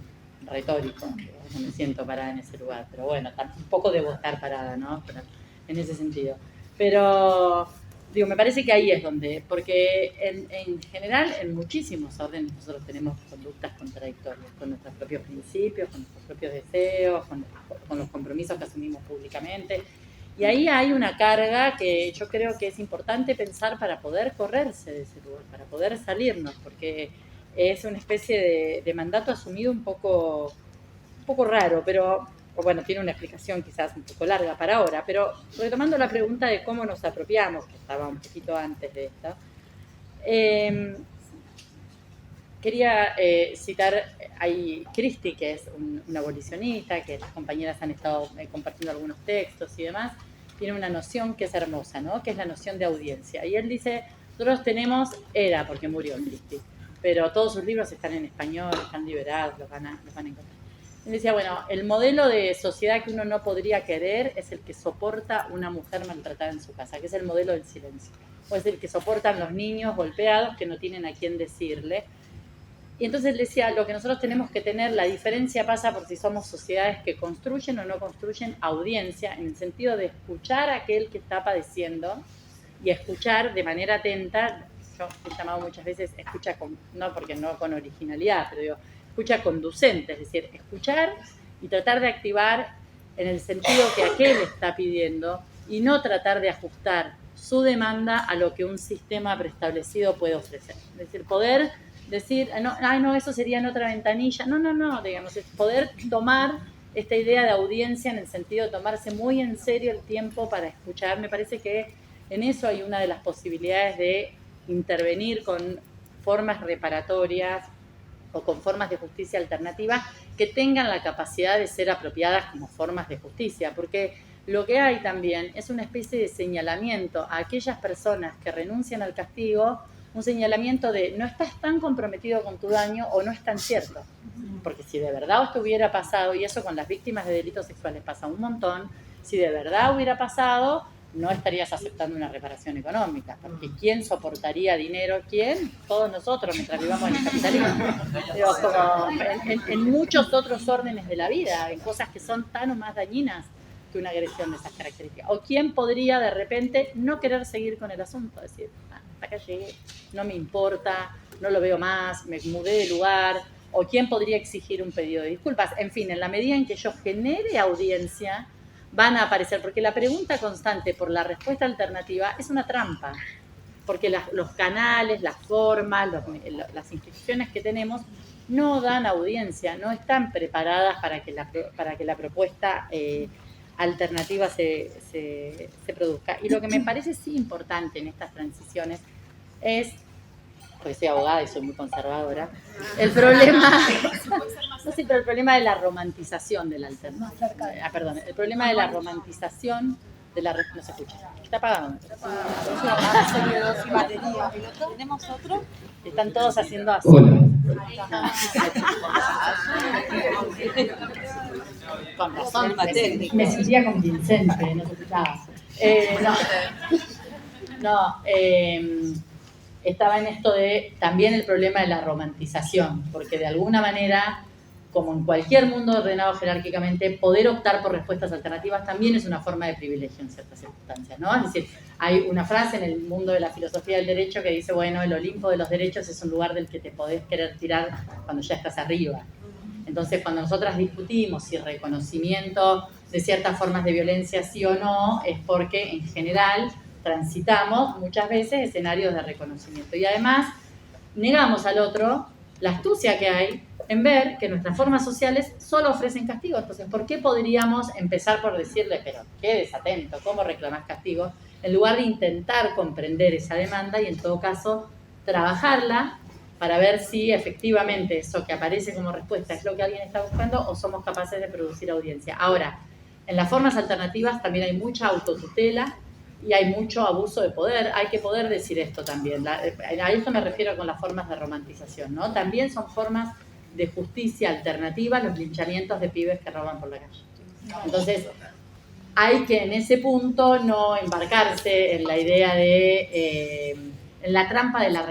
retórico, no me siento parada en ese lugar, pero bueno, tampoco debo estar parada, ¿no? Pero, en ese sentido. Pero, digo, me parece que ahí es donde, porque en general, en muchísimos órdenes nosotros tenemos conductas contradictorias, con nuestros propios principios, con nuestros propios deseos, con los compromisos que asumimos públicamente. Y ahí hay una carga que yo creo que es importante pensar para poder correrse de ese lugar, para poder salirnos, porque es una especie de mandato asumido un poco raro, pero bueno, tiene una explicación quizás un poco larga para ahora, pero retomando la pregunta de cómo nos apropiamos, que estaba un poquito antes de esta, quería citar a Christie, que es una abolicionista, que las compañeras han estado compartiendo algunos textos y demás, tiene una noción que es hermosa, ¿no? Que es la noción de audiencia. Y él dice, nosotros tenemos, porque murió Christie, pero todos sus libros están en español, están liberados, los van a encontrar. Él decía, bueno, el modelo de sociedad que uno no podría querer es el que soporta una mujer maltratada en su casa, que es el modelo del silencio. O es el que soportan los niños golpeados que no tienen a quién decirle. Y entonces él decía, lo que nosotros tenemos que tener, la diferencia pasa por si somos sociedades que construyen o no construyen audiencia, en el sentido de escuchar a aquel que está padeciendo y escuchar de manera atenta. Yo he llamado muchas veces escucha no porque no con originalidad, pero digo, escucha conducente, es decir, escuchar y tratar de activar en el sentido que aquel está pidiendo y no tratar de ajustar su demanda a lo que un sistema preestablecido puede ofrecer. Es decir, poder decir, no, eso sería en otra ventanilla. No, digamos, es poder tomar esta idea de audiencia en el sentido de tomarse muy en serio el tiempo para escuchar. Me parece que en eso hay una de las posibilidades de intervenir con formas reparatorias o con formas de justicia alternativa que tengan la capacidad de ser apropiadas como formas de justicia, porque lo que hay también es una especie de señalamiento a aquellas personas que renuncian al castigo, un señalamiento de no estás tan comprometido con tu daño o no es tan cierto. Porque si de verdad esto hubiera pasado, y eso con las víctimas de delitos sexuales pasa un montón, si de verdad hubiera pasado, no estarías aceptando una reparación económica, porque ¿quién soportaría dinero? ¿Quién? Todos nosotros, mientras vivamos en el capitalismo. Digo, como en muchos otros órdenes de la vida, en cosas que son tan o más dañinas que una agresión de esas características. O quién podría de repente no querer seguir con el asunto, decir, hasta acá llegué, no me importa, no lo veo más, me mudé de lugar, o quién podría exigir un pedido de disculpas. En fin, en la medida en que yo genere audiencia, van a aparecer, porque la pregunta constante por la respuesta alternativa es una trampa, porque los canales, las formas, las instituciones que tenemos no dan audiencia, no están preparadas para que la propuesta alternativa se produzca. Y lo que me parece sí importante en estas transiciones es, porque soy abogada y soy muy conservadora, el problema, no sé, pero el problema de la romantización de la alternativa. Perdón, el problema de la romantización de la... No se escucha. Está apagado. ¿Tenemos otro? Están todos haciendo así. Hola. Con razón, me sentía convincente, no se escuchaba. Estaba en esto de también el problema de la romantización, porque de alguna manera, como en cualquier mundo ordenado jerárquicamente, poder optar por respuestas alternativas también es una forma de privilegio en ciertas circunstancias, ¿no? Es decir, hay una frase en el mundo de la filosofía del derecho que dice, bueno, el Olimpo de los derechos es un lugar del que te podés querer tirar cuando ya estás arriba. Entonces, cuando nosotras discutimos si reconocimiento de ciertas formas de violencia sí o no, es porque en general transitamos muchas veces escenarios de reconocimiento. Y además, negamos al otro la astucia que hay en ver que nuestras formas sociales solo ofrecen castigo. Entonces, ¿por qué podríamos empezar por decirle, pero qué desatento, cómo reclamás castigo? En lugar de intentar comprender esa demanda y en todo caso trabajarla para ver si efectivamente eso que aparece como respuesta es lo que alguien está buscando o somos capaces de producir audiencia. Ahora, en las formas alternativas también hay mucha autotutela y hay mucho abuso de poder. Hay que poder decir esto también. A esto me refiero con las formas de romantización, ¿no? También son formas de justicia alternativa los linchamientos de pibes que roban por la calle. Entonces, hay que en ese punto no embarcarse en la idea de... en la trampa de la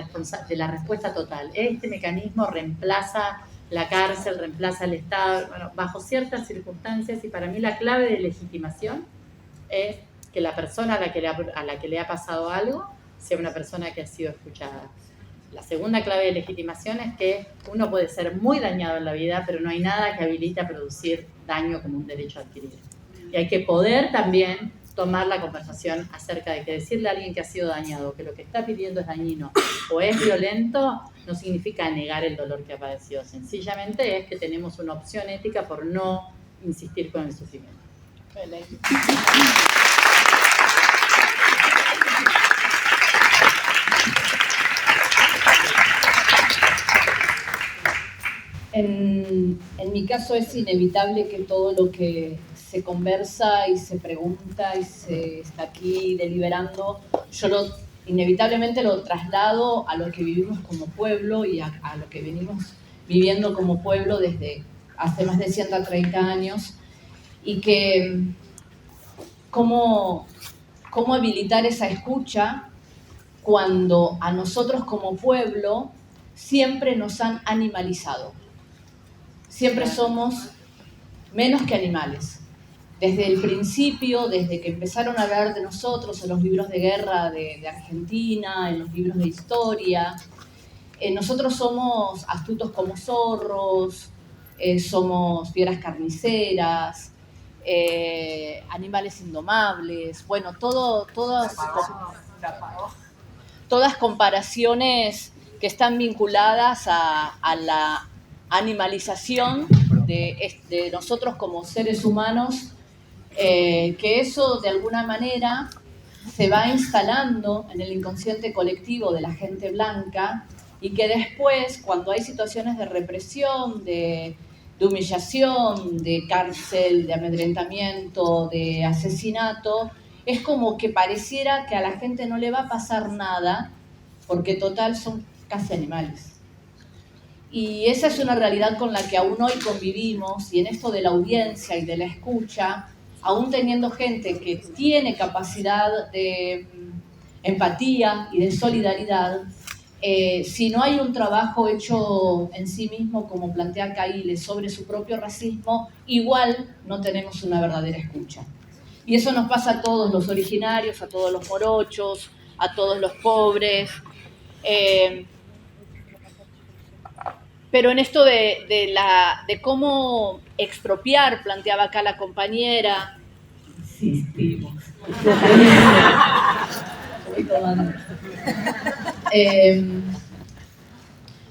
respuesta total. Este mecanismo reemplaza la cárcel, reemplaza el Estado, bueno, bajo ciertas circunstancias, y para mí la clave de legitimación es que la persona a la que le ha pasado algo sea una persona que ha sido escuchada. La segunda clave de legitimación es que uno puede ser muy dañado en la vida, pero no hay nada que habilite a producir daño como un derecho adquirido. Y hay que poder también tomar la conversación acerca de que decirle a alguien que ha sido dañado que lo que está pidiendo es dañino o es violento no significa negar el dolor que ha padecido. Sencillamente es que tenemos una opción ética por no insistir con el sufrimiento. En mi caso es inevitable que todo lo que se conversa y se pregunta y se está aquí deliberando, yo inevitablemente lo traslado a lo que vivimos como pueblo y a lo que venimos viviendo como pueblo desde hace más de 130 años, y que cómo habilitar esa escucha cuando a nosotros como pueblo siempre nos han animalizado. Siempre somos menos que animales. Desde el principio, desde que empezaron a hablar de nosotros en los libros de guerra de Argentina, en los libros de historia, nosotros somos astutos como zorros, somos fieras carniceras, animales indomables, bueno, todas comparaciones que están vinculadas a la animalización de nosotros como seres humanos, que eso de alguna manera se va instalando en el inconsciente colectivo de la gente blanca y que después, cuando hay situaciones de represión, de humillación, de cárcel, de amedrentamiento, de asesinato, es como que pareciera que a la gente no le va a pasar nada, porque total son casi animales. Y esa es una realidad con la que aún hoy convivimos, y en esto de la audiencia y de la escucha, aún teniendo gente que tiene capacidad de empatía y de solidaridad, si no hay un trabajo hecho en sí mismo, como plantea Caile, sobre su propio racismo, igual no tenemos una verdadera escucha. Y eso nos pasa a todos los originarios, a todos los morochos, a todos los pobres. Pero en esto de cómo expropiar, planteaba acá la compañera, insistimos.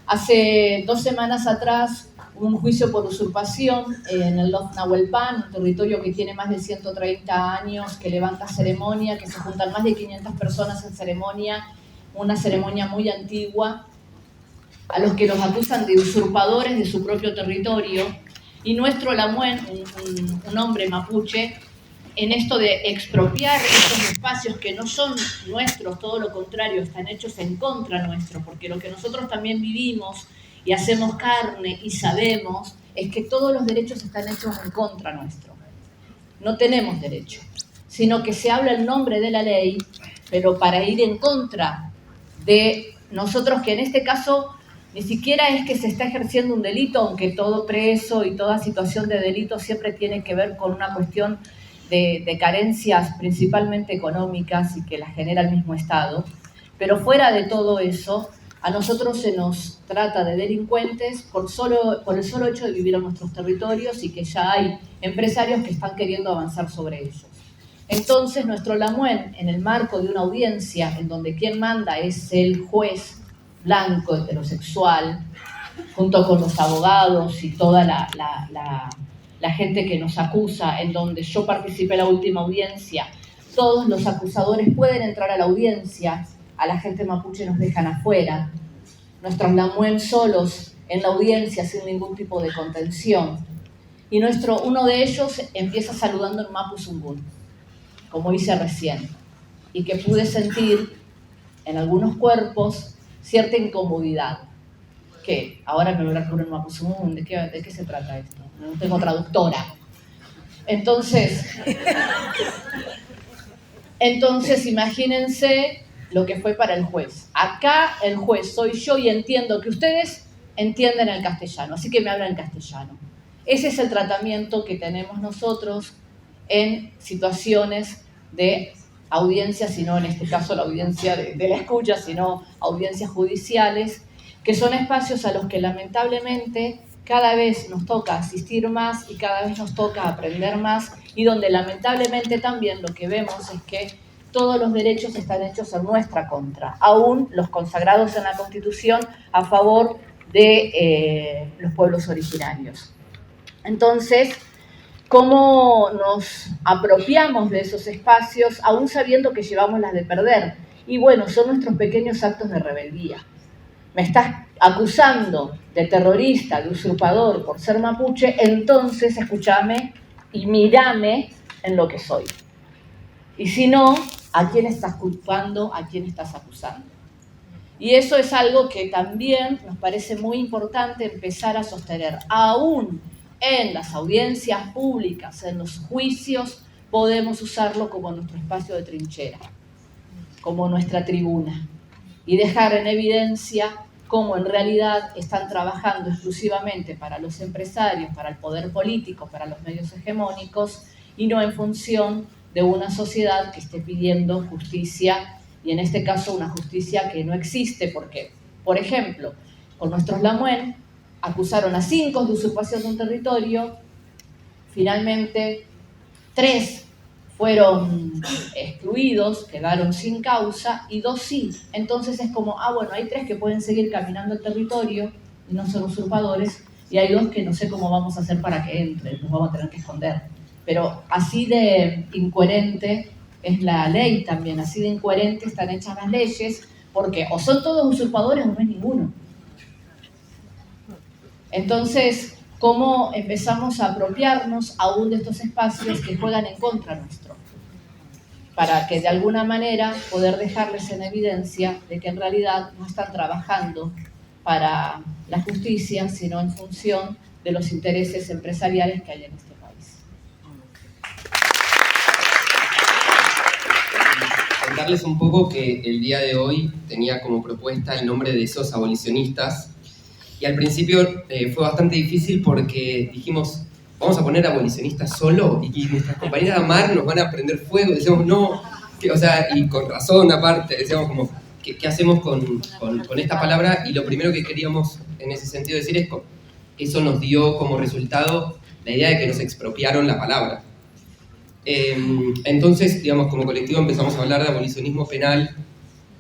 Hace 2 semanas atrás hubo un juicio por usurpación en el Lof Nahuelpan, un territorio que tiene más de 130 años, que levanta ceremonia, que se juntan más de 500 personas en ceremonia, una ceremonia muy antigua, a los que los acusan de usurpadores de su propio territorio. Y nuestro Lamuen, un hombre mapuche, en esto de expropiar estos espacios que no son nuestros, todo lo contrario, están hechos en contra nuestro, porque lo que nosotros también vivimos y hacemos carne y sabemos es que todos los derechos están hechos en contra nuestro. No tenemos derecho, sino que se habla el nombre de la ley, pero para ir en contra de nosotros, que en este caso ni siquiera es que se está ejerciendo un delito, aunque todo preso y toda situación de delito siempre tiene que ver con una cuestión de carencias principalmente económicas y que las genera el mismo Estado. Pero fuera de todo eso, a nosotros se nos trata de delincuentes por el solo hecho de vivir en nuestros territorios y que ya hay empresarios que están queriendo avanzar sobre ellos. Entonces, nuestro Lamuen, en el marco de una audiencia en donde quien manda es el juez blanco, heterosexual, junto con los abogados y toda la gente que nos acusa, en donde yo participé en la última audiencia, todos los acusadores pueden entrar a la audiencia, a la gente mapuche nos dejan afuera, nuestros Lamuen solos en la audiencia sin ningún tipo de contención. Y uno de ellos empieza saludando en Mapuzungún, como hice recién, y que pude sentir en algunos cuerpos cierta incomodidad. ¿Qué? Ahora me voy a recurrir en Mapuzungún, ¿de qué se trata esto? No tengo traductora. Entonces imagínense lo que fue para el juez. Acá el juez soy yo y entiendo que ustedes entienden el castellano, así que me hablan en castellano. Ese es el tratamiento que tenemos nosotros en situaciones de audiencias, sino en este caso la audiencia de la escucha, sino audiencias judiciales, que son espacios a los que lamentablemente cada vez nos toca asistir más y cada vez nos toca aprender más, y donde lamentablemente también lo que vemos es que todos los derechos están hechos en nuestra contra, aún los consagrados en la Constitución a favor de los pueblos originarios. Entonces, ¿cómo nos apropiamos de esos espacios aún sabiendo que llevamos las de perder? Y bueno, son nuestros pequeños actos de rebeldía. Me estás acusando de terrorista, de usurpador por ser mapuche, entonces escúchame y mírame en lo que soy. Y si no, ¿a quién estás culpando? ¿A quién estás acusando? Y eso es algo que también nos parece muy importante empezar a sostener. Aún en las audiencias públicas, en los juicios, podemos usarlo como nuestro espacio de trinchera, como nuestra tribuna, y dejar en evidencia cómo en realidad están trabajando exclusivamente para los empresarios, para el poder político, para los medios hegemónicos, y no en función de una sociedad que esté pidiendo justicia, y en este caso una justicia que no existe, porque, por ejemplo, con nuestros Lamuen acusaron a 5 de usurpación de un territorio, finalmente 3 fueron excluidos, quedaron sin causa, y 2 sí. Entonces es como, bueno, hay 3 que pueden seguir caminando el territorio y no son usurpadores, y hay 2 que no sé cómo vamos a hacer para que entren, nos vamos a tener que esconder. Pero así de incoherente es la ley también, así de incoherente están hechas las leyes, porque o son todos usurpadores o no es ninguno. Entonces, ¿cómo empezamos a apropiarnos aún de estos espacios que juegan en contra nuestro? Para que de alguna manera poder dejarles en evidencia de que en realidad no están trabajando para la justicia, sino en función de los intereses empresariales que hay en este país. Contarles un poco que el día de hoy tenía como propuesta el nombre de esos abolicionistas, y al principio fue bastante difícil porque dijimos, vamos a poner abolicionistas solo y nuestras compañeras de AMAR nos van a prender fuego. Decíamos, no, o sea, y con razón aparte, decíamos como, ¿qué hacemos con esta palabra? Y lo primero que queríamos en ese sentido decir es que eso nos dio como resultado la idea de que nos expropiaron la palabra. Entonces, digamos, como colectivo empezamos a hablar de abolicionismo penal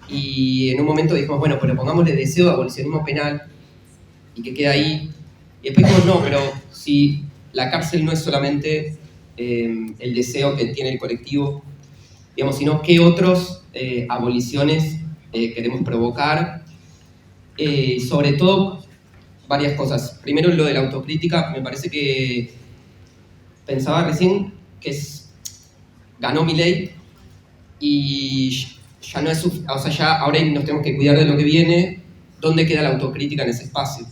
y en un momento dijimos, bueno, pero pongámosle deseo de abolicionismo penal y que quede ahí. Y después dijimos, no, pero si la cárcel no es solamente el deseo que tiene el colectivo, digamos, sino qué otros aboliciones queremos provocar. Sobre todo, varias cosas. Primero, lo de la autocrítica, me parece que pensaba recién que ganó Milei y ya no es o sea, ya ahora nos tenemos que cuidar de lo que viene. ¿Dónde queda la autocrítica en ese espacio?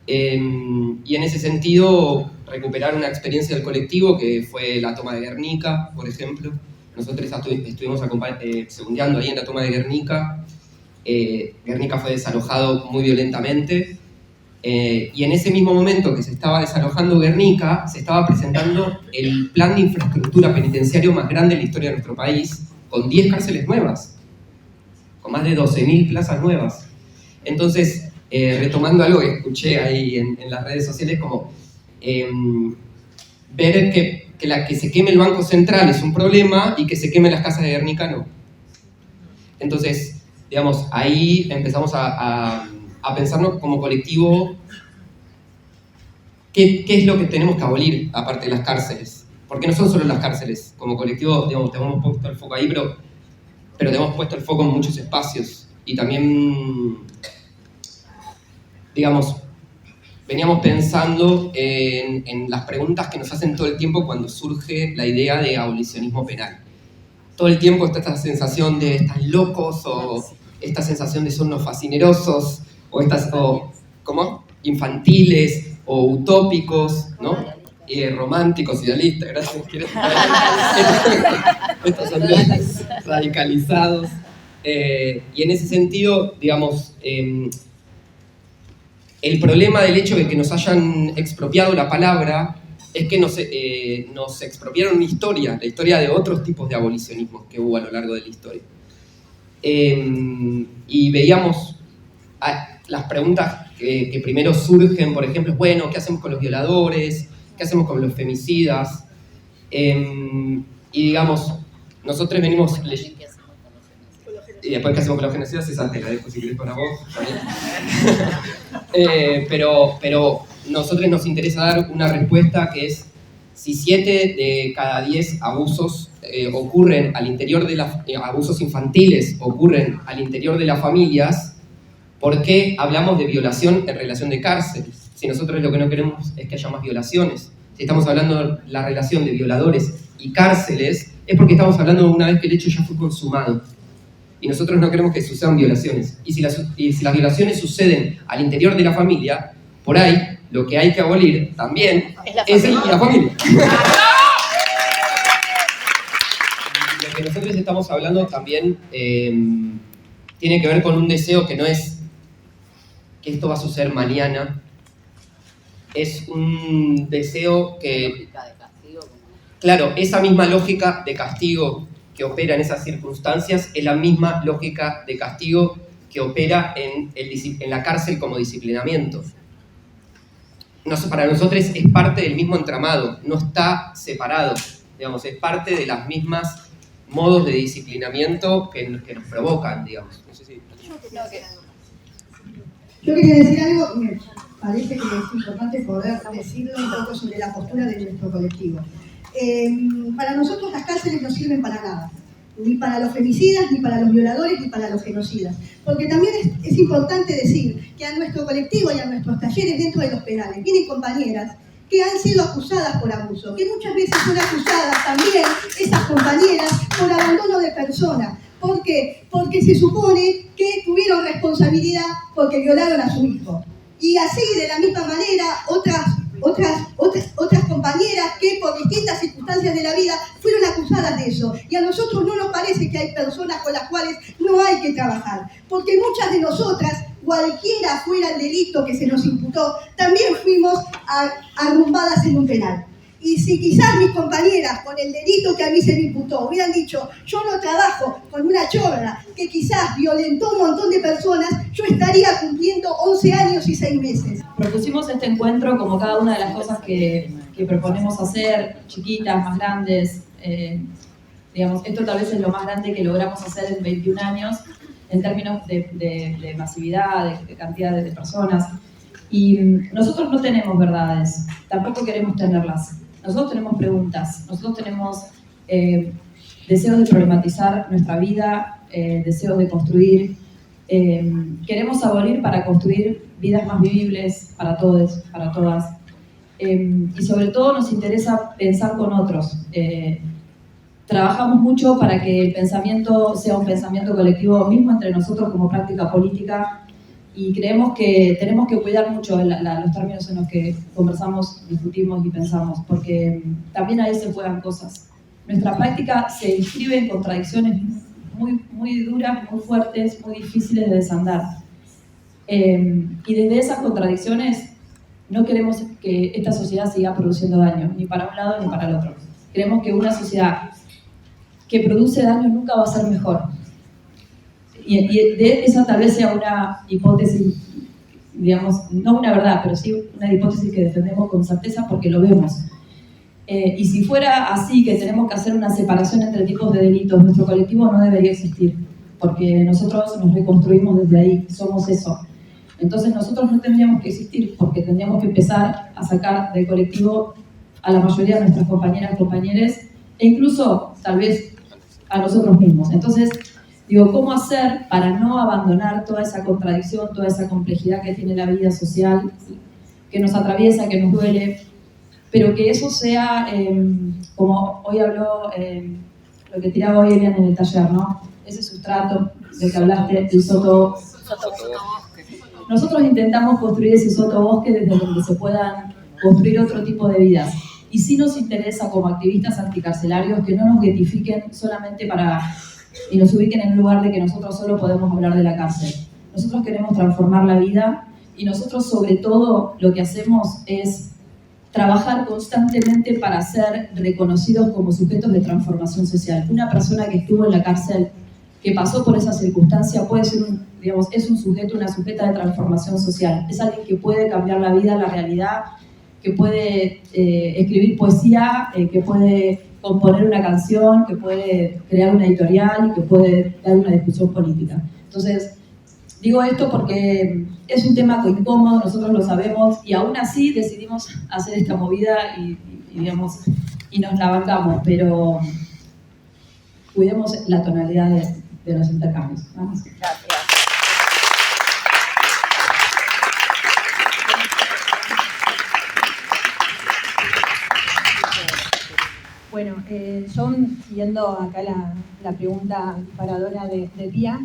Y en ese sentido, recuperar una experiencia del colectivo que fue la toma de Guernica, por ejemplo. Nosotros estuvimos segundeando ahí en la toma de Guernica. Guernica fue desalojado muy violentamente. Y en ese mismo momento que se estaba desalojando Guernica, se estaba presentando el plan de infraestructura penitenciario más grande de la historia de nuestro país, con 10 cárceles nuevas, con más de 12.000 plazas nuevas. Entonces, retomando algo que escuché ahí en las redes sociales, como ver que se queme el Banco Central es un problema y que se queme las casas de Guernica no. Entonces, digamos, ahí empezamos a pensarnos como colectivo qué es lo que tenemos que abolir aparte de las cárceles. Porque no son solo las cárceles. Como colectivo, digamos, tenemos puesto el foco ahí, pero tenemos puesto el foco en muchos espacios. Y también, digamos, veníamos pensando en las preguntas que nos hacen todo el tiempo cuando surge la idea de abolicionismo penal. Todo el tiempo está esta sensación de ¿están locos? O esta sensación de son unos fascinerosos, o ¿cómo? Infantiles, o utópicos, ¿no? Románticos, idealistas, gracias. Estos son los radicalizados. Y en ese sentido, digamos, el problema del hecho de que nos hayan expropiado la palabra es que nos expropiaron una historia, la historia de otros tipos de abolicionismos que hubo a lo largo de la historia. Y veíamos las preguntas que primero surgen, por ejemplo, bueno, ¿qué hacemos con los violadores? ¿Qué hacemos con los femicidas? Y digamos, nosotros venimos leyendo. Y después, ¿qué hacemos con los genocidas? Esa te la dejo si querés para vos. Pero nosotros nos interesa dar una respuesta que es: si 7 de cada 10 abusos ocurren al interior de abusos infantiles ocurren al interior de las familias, ¿por qué hablamos de violación en relación de cárceles? Si nosotros lo que no queremos es que haya más violaciones. Si estamos hablando de la relación de violadores y cárceles, es porque estamos hablando de una vez que el hecho ya fue consumado. Y nosotros no queremos que sucedan violaciones. Y si las violaciones suceden al interior de la familia, por ahí lo que hay que abolir también es la familia. Lo que nosotros estamos hablando también tiene que ver con un deseo que no es que esto va a suceder mañana. Es un deseo que, claro, esa misma lógica de castigo que opera en esas circunstancias es la misma lógica de castigo que opera en la cárcel como disciplinamiento. Para nosotros es parte del mismo entramado, no está separado, digamos, es parte de las mismas modos de disciplinamiento que nos provocan, digamos. No sé si... Yo quería decir algo, me parece que es importante poder decirlo un poco sobre la postura de nuestro colectivo. Para nosotros las cárceles no sirven para nada. ni para los femicidas, ni para los violadores, ni para los genocidas. Porque también es importante decir que a nuestro colectivo y a nuestros talleres dentro de los penales vienen compañeras que han sido acusadas por abuso, que muchas veces son acusadas también, esas compañeras, por abandono de personas. ¿Por qué? Porque se supone que tuvieron responsabilidad porque violaron a su hijo. Y así, de la misma manera, otras compañeras que por distintas circunstancias de la vida fueron acusadas de eso. Y a nosotros no nos parece que hay personas con las cuales no hay que trabajar. Porque muchas de nosotras, cualquiera fuera el delito que se nos imputó, también fuimos arrumbadas en un penal. Y si quizás mis compañeras, con el delito que a mí se me imputó, hubieran dicho, yo no trabajo con una chorra que quizás violentó un montón de personas, yo estaría cumpliendo 11 años y 6 meses. Propusimos este encuentro como cada una de las cosas que proponemos hacer, chiquitas, más grandes. Digamos, esto tal vez es lo más grande que logramos hacer en 21 años en términos de masividad, de cantidad de personas. Y nosotros no tenemos verdades, tampoco queremos tenerlas. Nosotros tenemos preguntas, nosotros tenemos deseos de problematizar nuestra vida, deseos de construir. Queremos abolir para construir vidas más vivibles para todos, para todas. Y sobre todo nos interesa pensar con otros. Trabajamos mucho para que el pensamiento sea un pensamiento colectivo, mismo entre nosotros como práctica política, y creemos que tenemos que cuidar mucho los términos en los que conversamos, discutimos y pensamos, porque también ahí se juegan cosas. Nuestra práctica se inscribe en contradicciones muy duras, muy fuertes, muy difíciles de desandar. Y desde esas contradicciones no queremos que esta sociedad siga produciendo daño, ni para un lado ni para el otro. Creemos que una sociedad que produce daño nunca va a ser mejor. Y de esa tal vez sea una hipótesis, digamos, no una verdad, pero sí una hipótesis que defendemos con certeza porque lo vemos. Y si fuera así, que tenemos que hacer una separación entre tipos de delitos, nuestro colectivo no debería existir, porque nosotros nos reconstruimos desde ahí, somos eso. Entonces nosotros no tendríamos que existir, porque tendríamos que empezar a sacar del colectivo a la mayoría de nuestras compañeras, compañeros, e incluso, tal vez, a nosotros mismos. Entonces, digo, ¿cómo hacer para no abandonar toda esa contradicción, toda esa complejidad que tiene la vida social, que nos atraviesa, que nos duele, pero que eso sea, como hoy habló, lo que tiraba hoy Elian en el taller, ¿no? Ese sustrato del que hablaste, el sotobosque. Nosotros intentamos construir ese sotobosque desde donde se puedan construir otro tipo de vidas. Y sí nos interesa como activistas anticarcelarios que no nos getifiquen solamente y nos ubiquen en un lugar de que nosotros solo podemos hablar de la cárcel. Nosotros queremos transformar la vida y nosotros sobre todo lo que hacemos es trabajar constantemente para ser reconocidos como sujetos de transformación social. Una persona que estuvo en la cárcel, que pasó por esa circunstancia, puede ser es un sujeto, una sujeta de transformación social. Es alguien que puede cambiar la vida, la realidad, que puede escribir poesía, que puede componer una canción, que puede crear una editorial y que puede dar una discusión política. Entonces, digo esto porque es un tema incómodo, nosotros lo sabemos, y aún así decidimos hacer esta movida y nos la bancamos, pero cuidemos la tonalidad de los intercambios. Vamos. Gracias. Bueno, yo siguiendo acá la pregunta disparadora de Pía,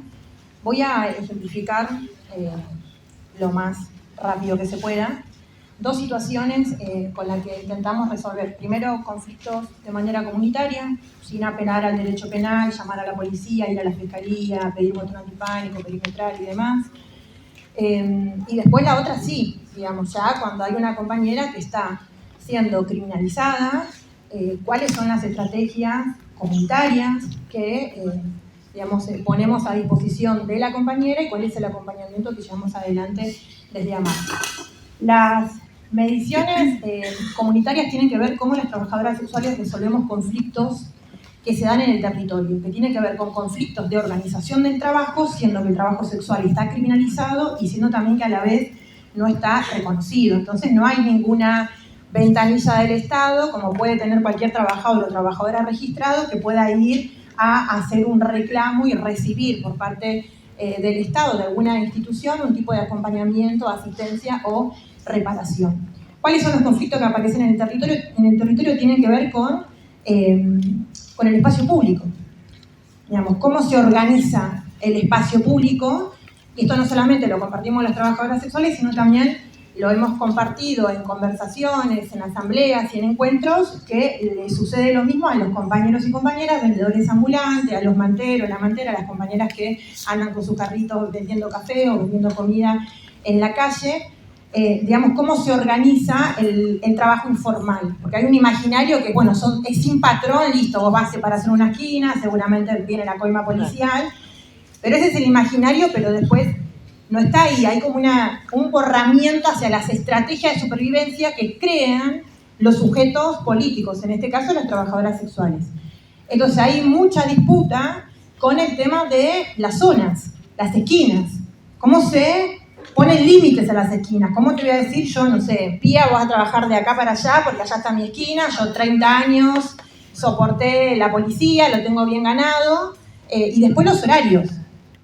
voy a ejemplificar lo más rápido que se pueda dos situaciones con las que intentamos resolver. Primero, conflictos de manera comunitaria, sin apelar al derecho penal, llamar a la policía, ir a la fiscalía, pedir botón antipánico, perimetral y demás. Y después la otra sí, digamos, ya cuando hay una compañera que está siendo criminalizada, cuáles son las estrategias comunitarias que ponemos a disposición de la compañera y cuál es el acompañamiento que llevamos adelante desde AMAR. Las mediciones comunitarias tienen que ver cómo las trabajadoras sexuales resolvemos conflictos que se dan en el territorio, que tiene que ver con conflictos de organización del trabajo, siendo que el trabajo sexual está criminalizado y siendo también que a la vez no está reconocido. Entonces no hay ninguna ventanilla del Estado, como puede tener cualquier trabajador o trabajadora registrado, que pueda ir a hacer un reclamo y recibir por parte del Estado, de alguna institución, un tipo de acompañamiento, asistencia o reparación. ¿Cuáles son los conflictos que aparecen en el territorio? En el territorio tienen que ver con el espacio público. Digamos, cómo se organiza el espacio público. Y esto no solamente lo compartimos las trabajadoras sexuales, sino también lo hemos compartido en conversaciones, en asambleas y en encuentros, que le sucede lo mismo a los compañeros y compañeras, vendedores ambulantes, a los manteros, la mantera, a las compañeras que andan con sus carritos vendiendo café o vendiendo comida en la calle. Digamos, cómo se organiza el trabajo informal. Porque hay un imaginario que, bueno, es sin patrón, listo, vos vas para hacer una esquina, seguramente viene la coima policial, pero ese es el imaginario, pero después no está ahí. Hay como un borramiento hacia las estrategias de supervivencia que crean los sujetos políticos, en este caso las trabajadoras sexuales. Entonces hay mucha disputa con el tema de las zonas, las esquinas. ¿Cómo se ponen límites a las esquinas? ¿Cómo te voy a decir yo, no sé, Pía, vas a trabajar de acá para allá porque allá está mi esquina, yo 30 años soporté la policía, lo tengo bien ganado, y después los horarios,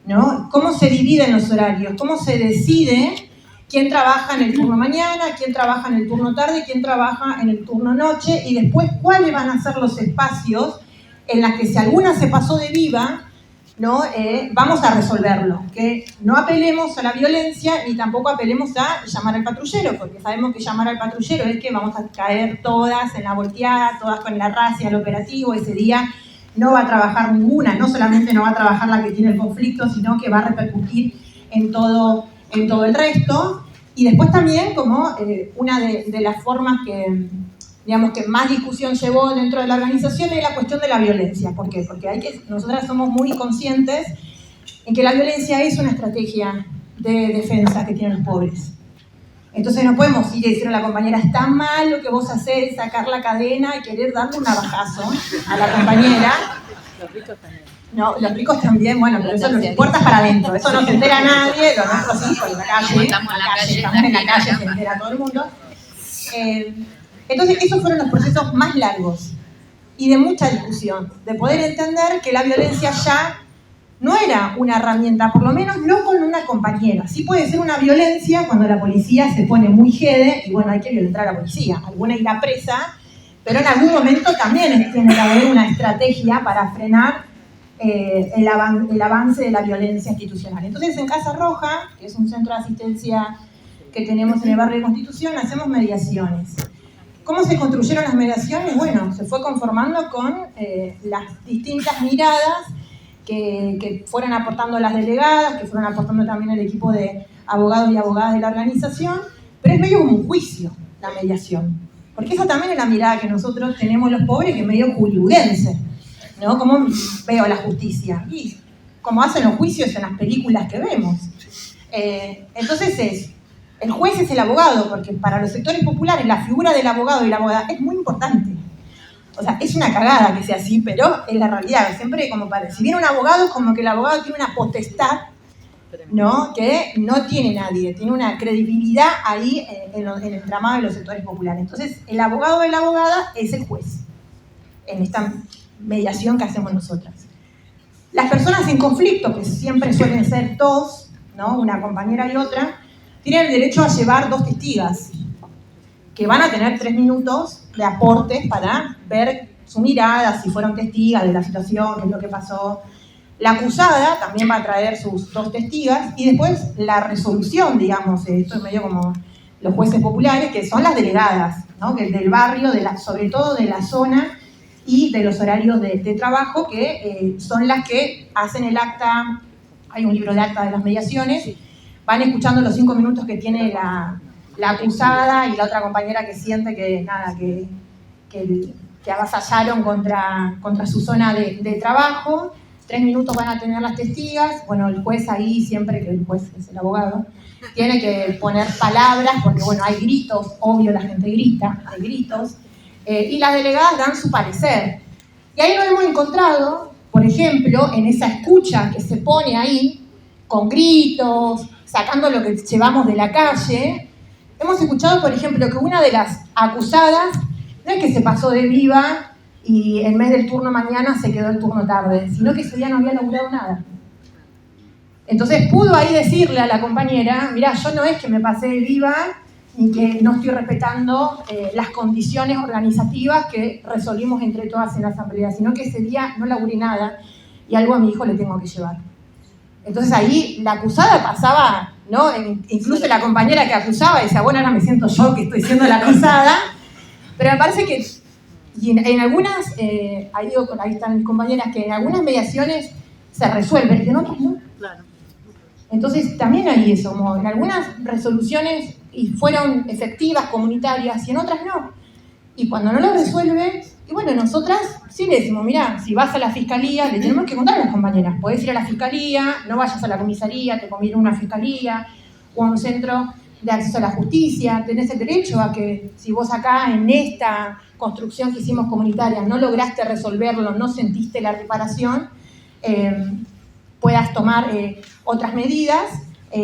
¿no? ¿Cómo se dividen los horarios? ¿Cómo se decide quién trabaja en el turno mañana, quién trabaja en el turno tarde, quién trabaja en el turno noche? Y después, ¿cuáles van a ser los espacios en los que si alguna se pasó de viva, ¿no? Vamos a resolverlo? Que no apelemos a la violencia ni tampoco apelemos a llamar al patrullero, porque sabemos que llamar al patrullero es que vamos a caer todas en la volteada, todas con la racia, el operativo, ese día no va a trabajar ninguna, no solamente no va a trabajar la que tiene el conflicto, sino que va a repercutir en todo el resto. Y después también, como una de las formas que, digamos, que más discusión llevó dentro de la organización es la cuestión de la violencia. ¿Por qué? Porque nosotras somos muy conscientes en que la violencia es una estrategia de defensa que tienen los pobres. Entonces no podemos ir y decirle a la compañera, está mal lo que vos hacés, sacar la cadena y querer darle un navajazo a la compañera. Los ricos también. No, los ricos también, bueno, pero eso los puertas para adentro, eso no se entera nadie, los nuestros hijos en la calle, estamos en la calle, se entera todo el mundo. Entonces esos fueron los procesos más largos y de mucha discusión, de poder entender que la violencia ya no era una herramienta, por lo menos no con una compañera. Sí puede ser una violencia cuando la policía se pone muy jede y bueno, hay que violentar a la policía. Alguna irá presa, pero en algún momento también tiene que haber una estrategia para frenar el avance de la violencia institucional. Entonces en Casa Roja, que es un centro de asistencia que tenemos en el barrio de Constitución, hacemos mediaciones. ¿Cómo se construyeron las mediaciones? Bueno, se fue conformando con las distintas miradas que fueron aportando las delegadas, que fueron aportando también el equipo de abogados y abogadas de la organización, pero es medio como un juicio la mediación, porque esa también es la mirada que nosotros tenemos los pobres, que es medio hollywoodense, ¿no? ¿Cómo veo la justicia? Y como hacen los juicios en las películas que vemos. Entonces el juez es el abogado, porque para los sectores populares la figura del abogado y la abogada es muy importante. O sea, es una cagada que sea así, pero es la realidad. Siempre como para, si viene un abogado, es como que el abogado tiene una potestad, ¿no? Que no tiene nadie, tiene una credibilidad ahí en el entramado de los sectores populares. Entonces, el abogado de la abogada es el juez, en esta mediación que hacemos nosotras. Las personas en conflicto, que siempre suelen ser dos, ¿no? Una compañera y otra, tienen el derecho a llevar dos testigas, que van a tener 3 minutos de aportes para ver su mirada, si fueron testigas de la situación, qué es lo que pasó. La acusada también va a traer sus 2 testigas y después la resolución, digamos, esto es medio como los jueces populares, que son las delegadas, ¿no? Que del barrio, sobre todo de la zona y de los horarios de trabajo, que son las que hacen el acta. Hay un libro de acta de las mediaciones, van escuchando los 5 minutos que tiene la acusada y la otra compañera que siente que nada, que avasallaron contra su zona de trabajo. 3 minutos van a tener las testigas. Bueno, el juez ahí, siempre que el juez es el abogado, tiene que poner palabras, porque bueno, hay gritos, obvio la gente grita, hay gritos, y las delegadas dan su parecer. Y ahí nos hemos encontrado, por ejemplo, en esa escucha que se pone ahí, con gritos, sacando lo que llevamos de la calle. Hemos escuchado, por ejemplo, que una de las acusadas no es que se pasó de viva y en vez del turno mañana se quedó el turno tarde, sino que ese día no había laburado nada. Entonces pudo ahí decirle a la compañera, mirá, yo no es que me pasé de viva ni que no estoy respetando las condiciones organizativas que resolvimos entre todas en la asamblea, sino que ese día no laburé nada y algo a mi hijo le tengo que llevar. Entonces ahí la acusada pasaba, ¿no? Incluso la compañera que acusaba decía, bueno, ahora me siento yo que estoy siendo la acusada, pero me parece que y en algunas, ahí están mis compañeras, que en algunas mediaciones se resuelven, y en otras no. Claro. Entonces también hay eso, como en algunas resoluciones y fueron efectivas, comunitarias, y en otras no. Y cuando no lo resuelve, y bueno, nosotras sí le decimos, mirá, si vas a la fiscalía, le tenemos que contar a las compañeras, podés ir a la fiscalía, no vayas a la comisaría, te conviene una fiscalía o a un centro de acceso a la justicia, tenés el derecho a que si vos acá en esta construcción que hicimos comunitaria no lograste resolverlo, no sentiste la reparación, puedas tomar otras medidas.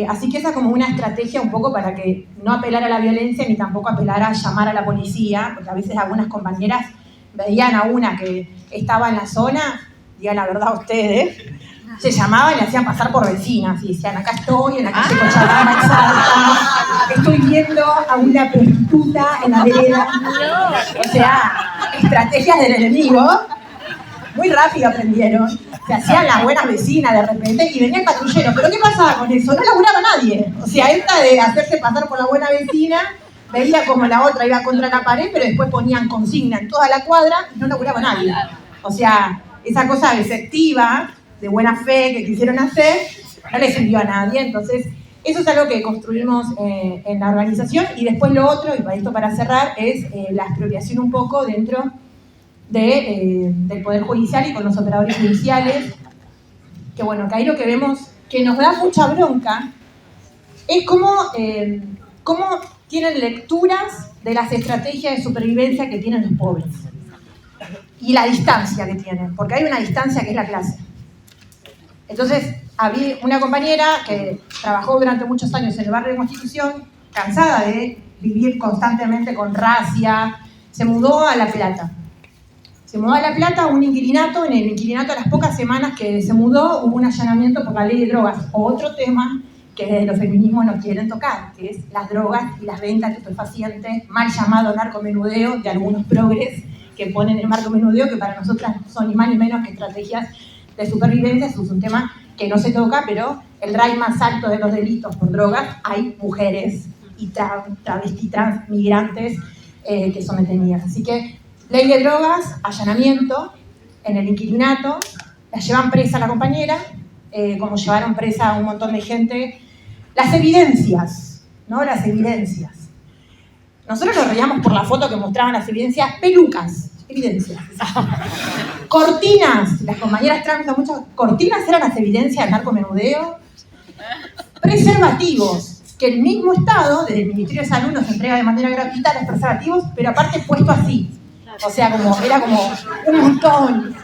Así que esa es como una estrategia un poco para que no apelar a la violencia ni tampoco apelar a llamar a la policía, porque a veces algunas compañeras veían a una que estaba en la zona, digan la verdad a ustedes, se llamaban y le hacían pasar por vecinas y decían, acá estoy en la calle Cochabamba, en Salta, estoy viendo a una prostituta en la vereda. O sea, estrategias del enemigo, muy rápido aprendieron, se hacían las buenas vecinas de repente y venía el patrullero. ¿Pero qué pasaba con eso? No laburaba nadie. O sea, esta de hacerse pasar por la buena vecina, veía como la otra iba contra la pared, pero después ponían consigna en toda la cuadra y no laburaba nadie. O sea, esa cosa efectiva, de buena fe que quisieron hacer, no le sirvió a nadie. Entonces, eso es algo que construimos en la organización. Y después lo otro, y para esto para cerrar, es la expropiación un poco dentro del Poder Judicial y con los operadores judiciales, que bueno, que ahí lo que vemos que nos da mucha bronca es cómo tienen lecturas de las estrategias de supervivencia que tienen los pobres y la distancia que tienen, porque hay una distancia que es la clase. Entonces, había una compañera que trabajó durante muchos años en el barrio de Constitución, cansada de vivir constantemente con racia, se mudó a La Plata. Se mudó a La Plata, un inquilinato, en el inquilinato a las pocas semanas que se mudó hubo un allanamiento por la ley de drogas. Otro tema que desde los feminismos no quieren tocar, que es las drogas y las ventas de estupefacientes, mal llamado narcomenudeo de algunos progres que ponen el narcomenudeo, que para nosotras son ni más ni menos que estrategias de supervivencia. Eso es un tema que no se toca, pero el RAI más alto de los delitos por drogas, hay mujeres y travestis, trans, migrantes que son detenidas. Así que ley de drogas, allanamiento en el inquilinato, la llevan presa a la compañera, como llevaron presa a un montón de gente. Las evidencias, ¿no? Las evidencias. Nosotros nos reíamos por la foto que mostraban las evidencias, pelucas, evidencias. Cortinas, las compañeras trans, muchas cortinas eran las evidencias del narcomenudeo. Preservativos, que el mismo Estado, desde el Ministerio de Salud, nos entrega de manera gratuita los preservativos, pero aparte puesto así. O sea, era como un montón.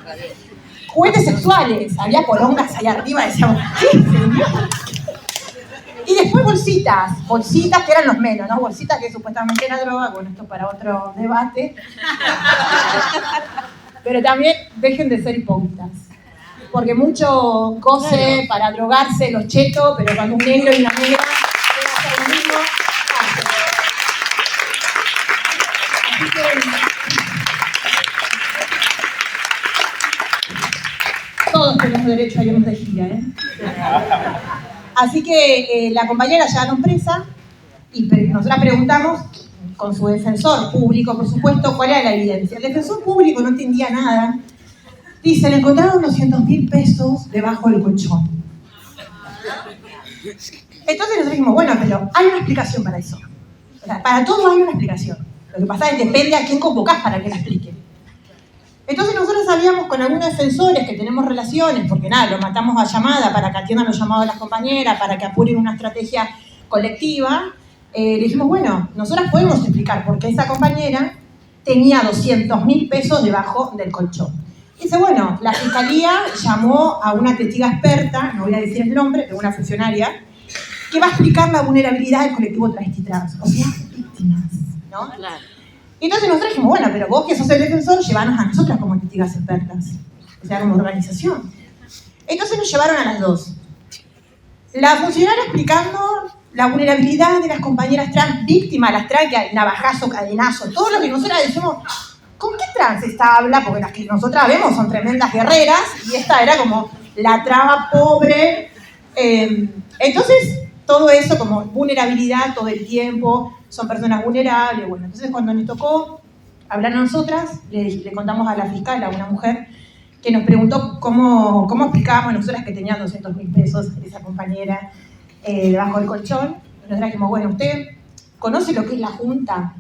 Juguetes sexuales, había porongas ahí arriba, decíamos, ¿qué señor? Y después bolsitas que eran los menos, ¿no? Bolsitas que supuestamente era droga, bueno, esto para otro debate. Pero también dejen de ser hipócritas. Porque mucho goce para drogarse los chetos, pero cuando un negro y una negra quieren hacer lo mismo, hacen. Así que todos tenemos derecho a irnos de gira, ¿eh? Así que la compañera llevaron presa y nosotros preguntamos con su defensor público, por supuesto, cuál era la evidencia. El defensor público no entendía nada. Dice, le encontraron 200.000 pesos debajo del colchón. Entonces nosotros dijimos, bueno, pero hay una explicación para eso. O sea, para todo hay una explicación. Lo que pasa es que depende a quién convocás para que la explique. Entonces nosotros sabíamos con algunos defensores que tenemos relaciones, porque nada, los matamos a llamada para que atiendan los llamados de las compañeras, para que apuren una estrategia colectiva. Le dijimos, bueno, nosotras podemos explicar por qué esa compañera tenía 200.000 pesos debajo del colchón. Dice, bueno, la fiscalía llamó a una testiga experta, no voy a decir el nombre, pero una funcionaria, que va a explicar la vulnerabilidad del colectivo travesti trans, o sea, víctimas, ¿no? Claro. Y entonces nosotros dijimos, bueno, pero vos que sos el defensor, llévanos a nosotras como testigas expertas, o sea, como organización. Entonces nos llevaron a las dos. La funcionaria explicando la vulnerabilidad de las compañeras trans, víctimas, las trans, que hay navajazo, cadenazo, todo lo que nosotras decimos, ¿con qué trans esta habla? Porque las que nosotras vemos son tremendas guerreras, y esta era como la traba pobre. Entonces, todo eso como vulnerabilidad todo el tiempo, son personas vulnerables. Bueno, entonces cuando nos tocó hablar a nosotras, le contamos a la fiscal, a una mujer, que nos preguntó cómo explicábamos nosotras que tenían 200.000 pesos esa compañera debajo del colchón. Y nosotras dijimos, bueno, ¿usted conoce lo que es la Junta?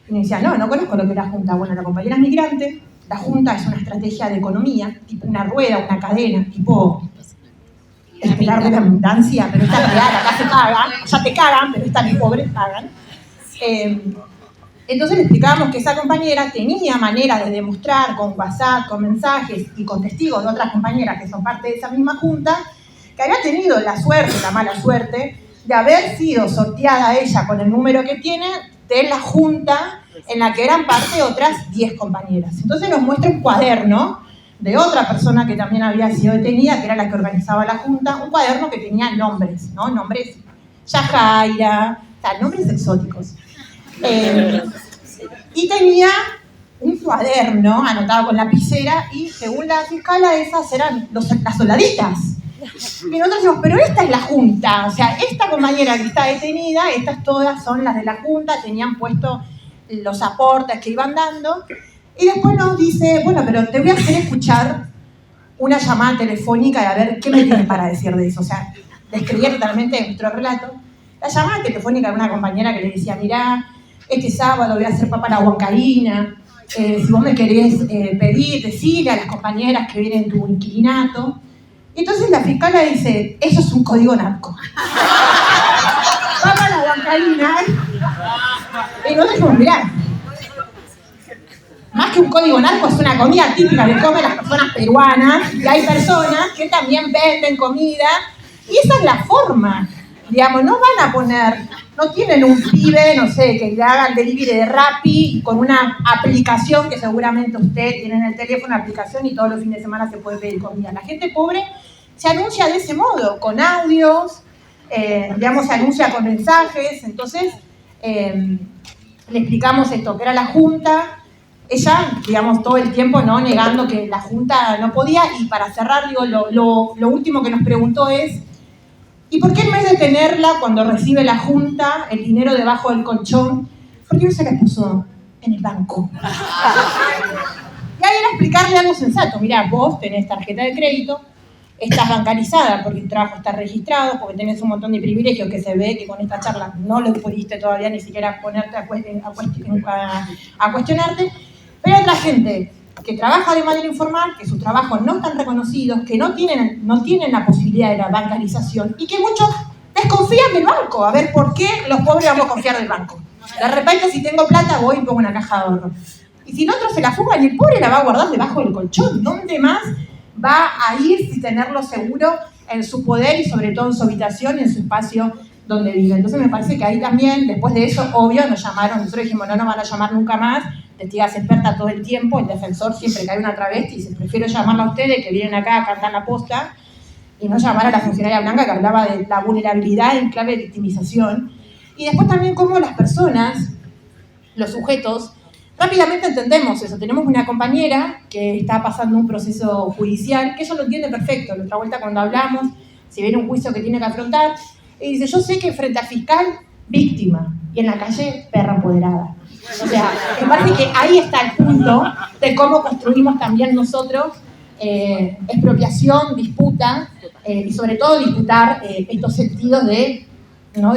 Y me decía, no conozco lo que es la Junta. Bueno, la compañera es migrante, la Junta es una estrategia de economía, tipo una rueda, una cadena, tipo esperar de la abundancia, pero esta real, acá se pagan, ya te cagan, pero estas pobres pagan. Entonces le explicábamos que esa compañera tenía manera de demostrar con WhatsApp, con mensajes y con testigos de otras compañeras que son parte de esa misma junta, que había tenido la suerte, la mala suerte, de haber sido sorteada ella con el número que tiene de la junta en la que eran parte otras 10 compañeras. Entonces nos muestra un cuaderno de otra persona que también había sido detenida, que era la que organizaba la junta, un cuaderno que tenía nombres, ¿no? Nombres Yajaira, nombres exóticos. Y tenía un cuaderno anotado con lapicera y según la fiscala esas eran las soldaditas. Y nosotros decimos, pero esta es la junta, o sea, esta compañera que está detenida, estas todas son las de la junta, tenían puesto los aportes que iban dando. Y después nos dice, bueno, pero te voy a hacer escuchar una llamada telefónica y a ver qué me tienen para decir de eso. O sea, describía totalmente nuestro relato. La llamada telefónica de una compañera que le decía, mirá, este sábado voy a hacer papa a la huancaína, si vos me querés pedir, decirle a las compañeras que vienen en tu inquilinato. Y entonces la fiscal le dice, eso es un código narco. Papa a la huancaína. Y nosotros dijimos, mirá, más que un código narco, es una comida típica que comen las personas peruanas, y hay personas que también venden comida, y esa es la forma, digamos, no van a poner, no tienen un pibe, no sé, que le haga el delivery de Rappi con una aplicación que seguramente usted tiene en el teléfono, aplicación, y todos los fines de semana se puede pedir comida. La gente pobre se anuncia de ese modo, con audios, digamos, se anuncia con mensajes. Entonces, le explicamos esto, que era la junta. Ella, digamos, todo el tiempo no negando que la junta no podía, y para cerrar, digo, lo último que nos preguntó es, ¿y por qué en vez de tenerla cuando recibe la junta el dinero debajo del colchón, por qué no se la puso en el banco? Y ahí era explicarle algo sensato. Mirá, vos tenés tarjeta de crédito, estás bancarizada porque el trabajo está registrado, porque tenés un montón de privilegios que se ve que con esta charla no lo pudiste todavía ni siquiera ponerte a cuestionarte. Pero hay otra gente que trabaja de manera informal, que sus trabajos no están reconocidos, que no tienen la posibilidad de la bancarización y que muchos desconfían del banco. A ver, ¿por qué los pobres vamos a confiar del banco? De repente, si tengo plata, voy y pongo una caja de ahorro. Y si el otro se la fuga y el pobre la va a guardar debajo del colchón, ¿dónde más va a ir si tenerlo seguro en su poder y sobre todo en su habitación y en su espacio donde vive? Entonces me parece que ahí también, después de eso, obvio, nos llamaron, nosotros dijimos, no nos van a llamar nunca más, testigas expertas todo el tiempo, el defensor siempre que hay una travesti dice, prefiero llamarla a ustedes que vienen acá a cantar la posta, y no llamar a la funcionaria blanca que hablaba de la vulnerabilidad en clave de victimización. Y después también cómo las personas, los sujetos, rápidamente entendemos eso. Tenemos una compañera que está pasando un proceso judicial, que ella lo entiende perfecto. La otra vuelta cuando hablamos, si viene un juicio que tiene que afrontar, y dice, yo sé que frente al fiscal, víctima, y en la calle, perra empoderada. O sea, me parece que ahí está el punto de cómo construimos también nosotros expropiación, disputa, y sobre todo disputar estos sentidos de, ¿no?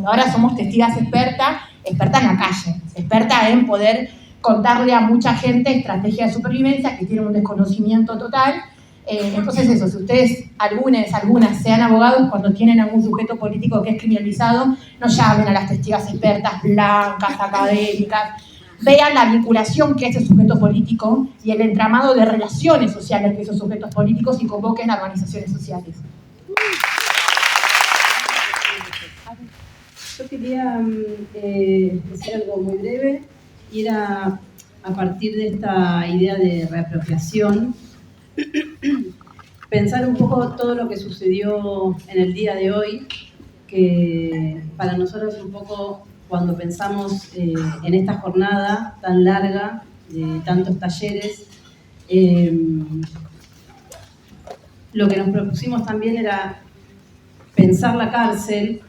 Ahora somos testigas expertas en la calle, expertas en poder contarle a mucha gente estrategias de supervivencia que tienen un desconocimiento total. Entonces eso, si ustedes, algunas sean abogados, cuando tienen algún sujeto político que es criminalizado, no llamen a las testigas expertas blancas, académicas, vean la vinculación que es ese sujeto político y el entramado de relaciones sociales que esos sujetos políticos y convoquen a organizaciones sociales. Yo quería decir algo muy breve, y era a partir de esta idea de reapropiación, pensar un poco todo lo que sucedió en el día de hoy, que para nosotros un poco cuando pensamos en esta jornada tan larga, de tantos talleres, lo que nos propusimos también era pensar la cárcel,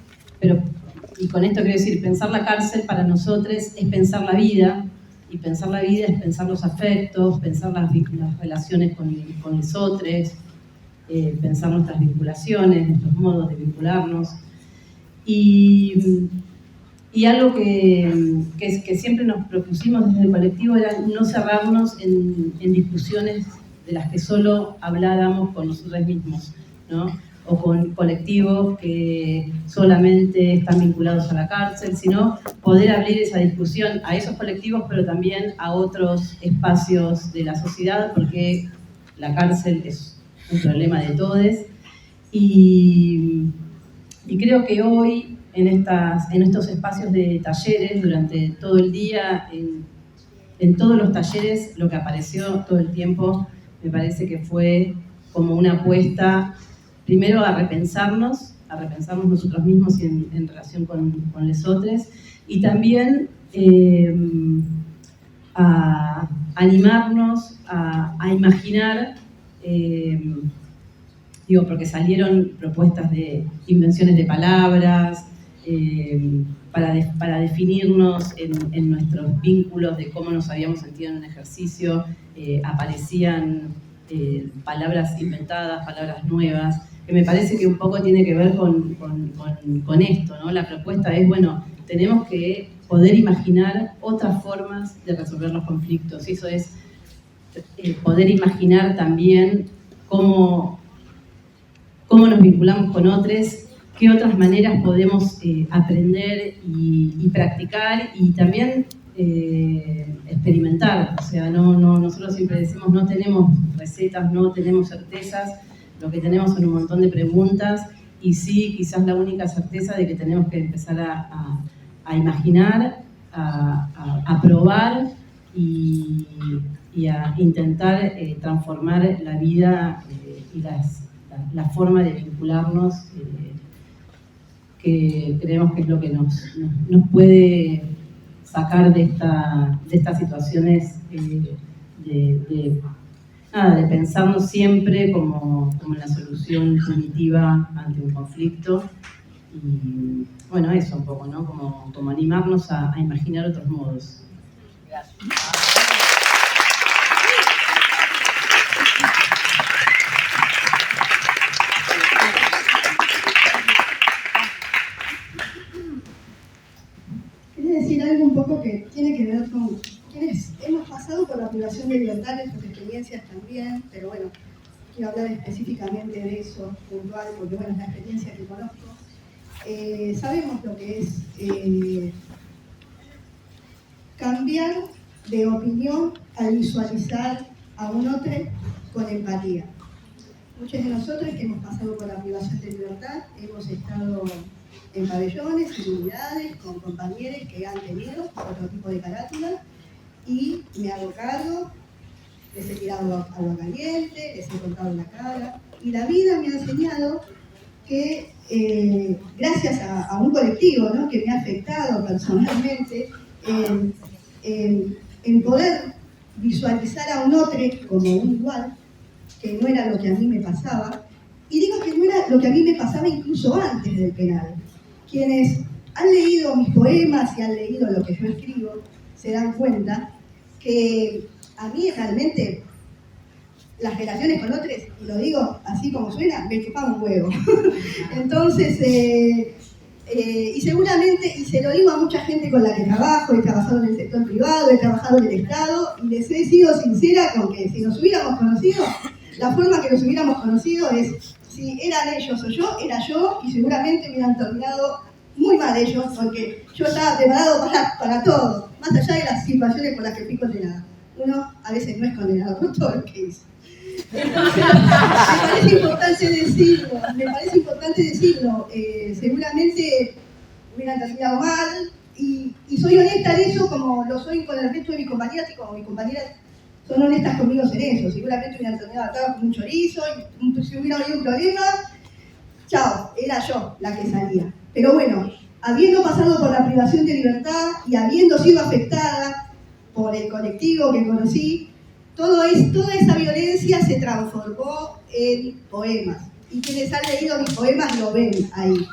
y con esto quiero decir, pensar la cárcel para nosotros es pensar la vida, y pensar la vida es pensar los afectos, pensar las relaciones con los otros, pensar nuestras vinculaciones, nuestros modos de vincularnos. Y algo que siempre nos propusimos desde el colectivo era no cerrarnos en discusiones de las que solo habláramos con nosotros mismos, ¿no? O con colectivos que solamente están vinculados a la cárcel, sino poder abrir esa discusión a esos colectivos, pero también a otros espacios de la sociedad, porque la cárcel es un problema de todos. Y creo que hoy, en estos espacios de talleres, durante todo el día, en todos los talleres, lo que apareció todo el tiempo, me parece que fue como una apuesta, primero a repensarnos nosotros mismos y en relación con los otros, y también a animarnos a imaginar, porque salieron propuestas de invenciones de palabras, para definirnos en nuestros vínculos de cómo nos habíamos sentido en un ejercicio, aparecían palabras inventadas, palabras nuevas, que me parece que un poco tiene que ver con esto, ¿no? La propuesta es, bueno, tenemos que poder imaginar otras formas de resolver los conflictos, y eso es poder imaginar también cómo nos vinculamos con otros, qué otras maneras podemos aprender y practicar, y también experimentar. O sea, nosotros siempre decimos, no tenemos recetas, no tenemos certezas, lo que tenemos son un montón de preguntas, y sí, quizás la única certeza de que tenemos que empezar a imaginar, a probar y a intentar transformar la vida y la forma de vincularnos, que creemos que es lo que nos puede sacar de estas situaciones de pensarnos siempre como la solución punitiva ante un conflicto. Y bueno, eso un poco, ¿no? Como animarnos a imaginar otros modos. Gracias. Quería decir algo un poco que tiene que ver con quienes hemos pasado por la privación de libertad, en sus experiencias también, pero bueno, quiero hablar específicamente de eso, puntual, porque bueno, es la experiencia que conozco. Sabemos lo que es cambiar de opinión al visualizar a un otro con empatía. Muchos de nosotros que hemos pasado por la privación de libertad hemos estado en pabellones, en unidades, con compañeros que han tenido otro tipo de carátula, y me hago cargo, les he tirado agua caliente, les he cortado la cara, y la vida me ha enseñado que gracias a un colectivo, ¿no?, que me ha afectado personalmente en poder visualizar a un otro como un igual, que no era lo que a mí me pasaba, y digo que no era lo que a mí me pasaba incluso antes del penal. Quienes han leído mis poemas y han leído lo que yo escribo se dan cuenta que a mí realmente las relaciones con otros, y lo digo así como suena, me chupaba un huevo. Entonces, y seguramente, y se lo digo a mucha gente con la que trabajo, he trabajado en el sector privado, he trabajado en el Estado, y les he sido sincera con que si nos hubiéramos conocido, la forma que nos hubiéramos conocido es, si eran ellos o yo, era yo, y seguramente me hubieran terminado muy mal ellos, porque yo estaba preparado para todo, más allá de las situaciones por las que fui condenada. Uno a veces no es condenado por todo lo que hizo. Entonces, me parece importante decirlo. Seguramente hubieran terminado mal, y soy honesta en eso como lo soy con el resto de mis compañeras, y como mis compañeras son honestas conmigo en eso. Seguramente hubieran terminado atados con un chorizo, y si hubiera habido un problema, chao, era yo la que salía. Pero bueno, habiendo pasado por la privación de libertad y habiendo sido afectada por el colectivo que conocí, toda esa violencia se transformó en poemas. Y quienes han leído mis poemas lo ven ahí.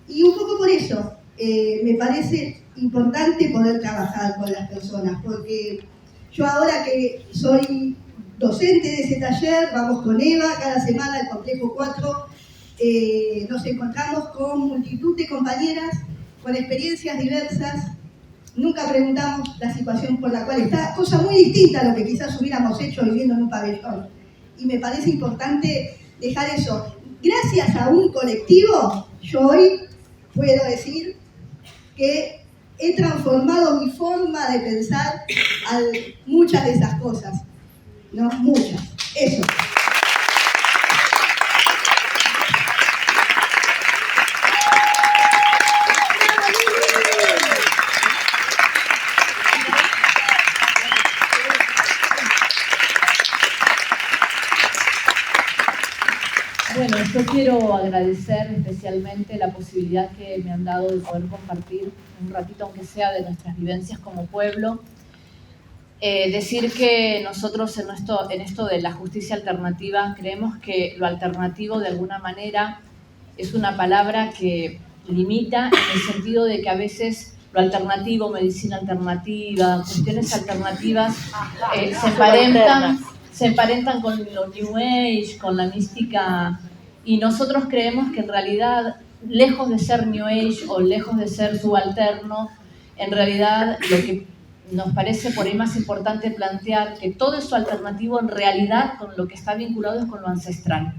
Y un poco por eso me parece importante poder trabajar con las personas, porque yo ahora que soy docente de ese taller, vamos con Eva cada semana al Complejo 4, nos encontramos con multitud de compañeras con experiencias diversas. Nunca preguntamos la situación por la cual está, cosa muy distinta a lo que quizás hubiéramos hecho viviendo en un pabellón. Y me parece importante dejar eso. Gracias a un colectivo, yo hoy puedo decir que he transformado mi forma de pensar a muchas de esas cosas. ¿No? Muchas. Eso. Bueno, yo quiero agradecer especialmente la posibilidad que me han dado de poder compartir un ratito, aunque sea, de nuestras vivencias como pueblo. Decir que nosotros en esto de la justicia alternativa creemos que lo alternativo de alguna manera es una palabra que limita en el sentido de que a veces lo alternativo, medicina alternativa, cuestiones alternativas se emparentan con lo New Age, con la mística, y nosotros creemos que en realidad, lejos de ser New Age o lejos de ser subalterno, en realidad lo que nos parece por ahí más importante plantear que todo eso alternativo en realidad con lo que está vinculado es con lo ancestral,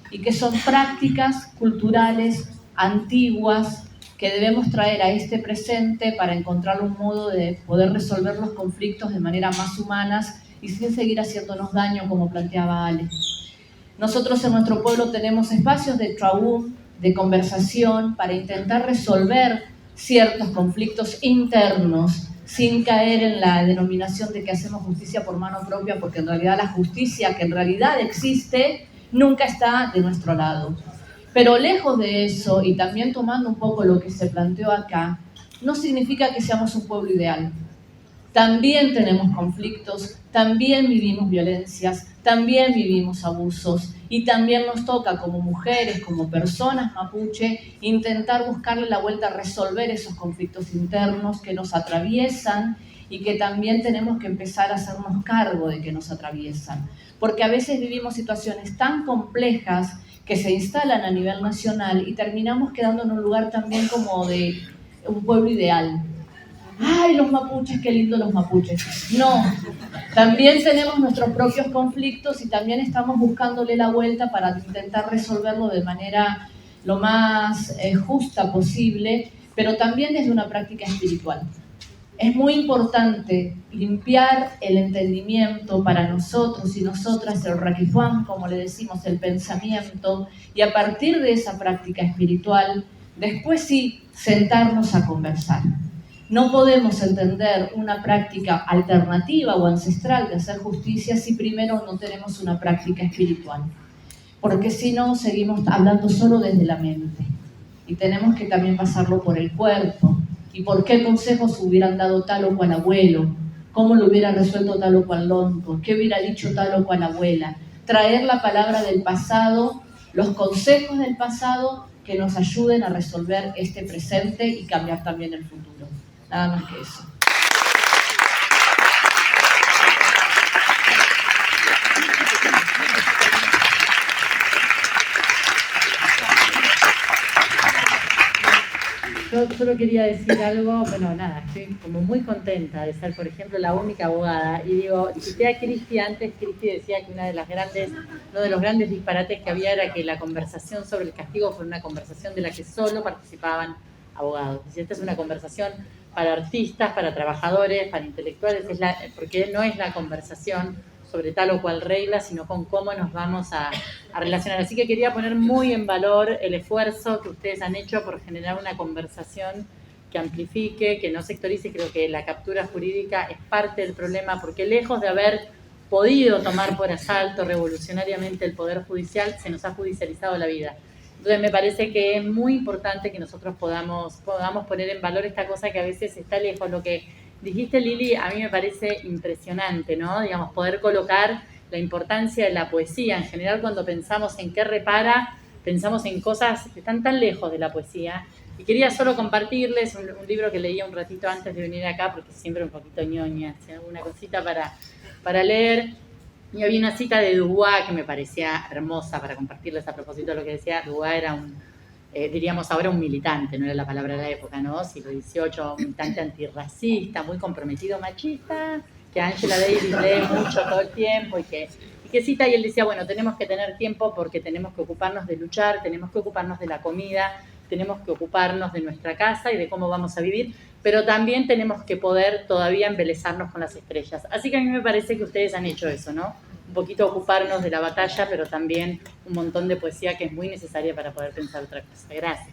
y que son prácticas culturales antiguas que debemos traer a este presente para encontrar un modo de poder resolver los conflictos de manera más humanas y sin seguir haciéndonos daño, como planteaba Ale. Nosotros en nuestro pueblo tenemos espacios de traúm, de conversación, para intentar resolver ciertos conflictos internos, sin caer en la denominación de que hacemos justicia por mano propia, porque en realidad la justicia que en realidad existe nunca está de nuestro lado. Pero lejos de eso, y también tomando un poco lo que se planteó acá, no significa que seamos un pueblo ideal. También tenemos conflictos, también vivimos violencias, también vivimos abusos, y también nos toca como mujeres, como personas mapuche, intentar buscarle la vuelta a resolver esos conflictos internos que nos atraviesan y que también tenemos que empezar a hacernos cargo de que nos atraviesan. Porque a veces vivimos situaciones tan complejas que se instalan a nivel nacional y terminamos quedando en un lugar también como de un pueblo ideal. ¡Ay, los mapuches, qué lindo los mapuches! No, también tenemos nuestros propios conflictos y también estamos buscándole la vuelta para intentar resolverlo de manera lo más justa posible, pero también desde una práctica espiritual. Es muy importante limpiar el entendimiento para nosotros y nosotras, el raquijuán, como le decimos, el pensamiento, y a partir de esa práctica espiritual, después sí, sentarnos a conversar. No podemos entender una práctica alternativa o ancestral de hacer justicia si primero no tenemos una práctica espiritual, porque si no, seguimos hablando solo desde la mente, y tenemos que también pasarlo por el cuerpo. ¿Y por qué consejos hubieran dado tal o cual abuelo? ¿Cómo lo hubiera resuelto tal o cual lonco? ¿Qué hubiera dicho tal o cual abuela? Traer la palabra del pasado, los consejos del pasado que nos ayuden a resolver este presente y cambiar también el futuro. Nada más que eso. Yo solo quería decir algo, bueno, nada, estoy como muy contenta de ser, por ejemplo, la única abogada. Y digo, cité a Cristi antes. Cristi decía que uno de los grandes disparates que había era que la conversación sobre el castigo fue una conversación de la que solo participaban abogados. Y esta es una conversación para artistas, para trabajadores, para intelectuales, porque no es la conversación sobre tal o cual regla, sino con cómo nos vamos a relacionar. Así que quería poner muy en valor el esfuerzo que ustedes han hecho por generar una conversación que amplifique, que no sectorice. Creo que la captura jurídica es parte del problema, porque lejos de haber podido tomar por asalto revolucionariamente el Poder Judicial, se nos ha judicializado la vida. Entonces me parece que es muy importante que nosotros podamos poner en valor esta cosa que a veces está lejos. Lo que dijiste, Lili, a mí me parece impresionante, ¿no? Digamos, poder colocar la importancia de la poesía. En general, cuando pensamos en qué repara, pensamos en cosas que están tan lejos de la poesía. Y quería solo compartirles un libro que leía un ratito antes de venir acá, porque siempre un poquito ñoña, alguna cosita para leer. Y había una cita de Dubois que me parecía hermosa para compartirles a propósito de lo que decía. Dubois era diríamos ahora un militante, no era la palabra de la época, ¿no? Siglo XVIII, un militante antirracista, muy comprometido, machista, que Angela Davis lee mucho todo el tiempo y que cita, y él decía, bueno, tenemos que tener tiempo porque tenemos que ocuparnos de luchar, tenemos que ocuparnos de la comida, tenemos que ocuparnos de nuestra casa y de cómo vamos a vivir, pero también tenemos que poder todavía embelezarnos con las estrellas. Así que a mí me parece que ustedes han hecho eso, ¿no? Un poquito ocuparnos de la batalla, pero también un montón de poesía que es muy necesaria para poder pensar otra cosa. Gracias.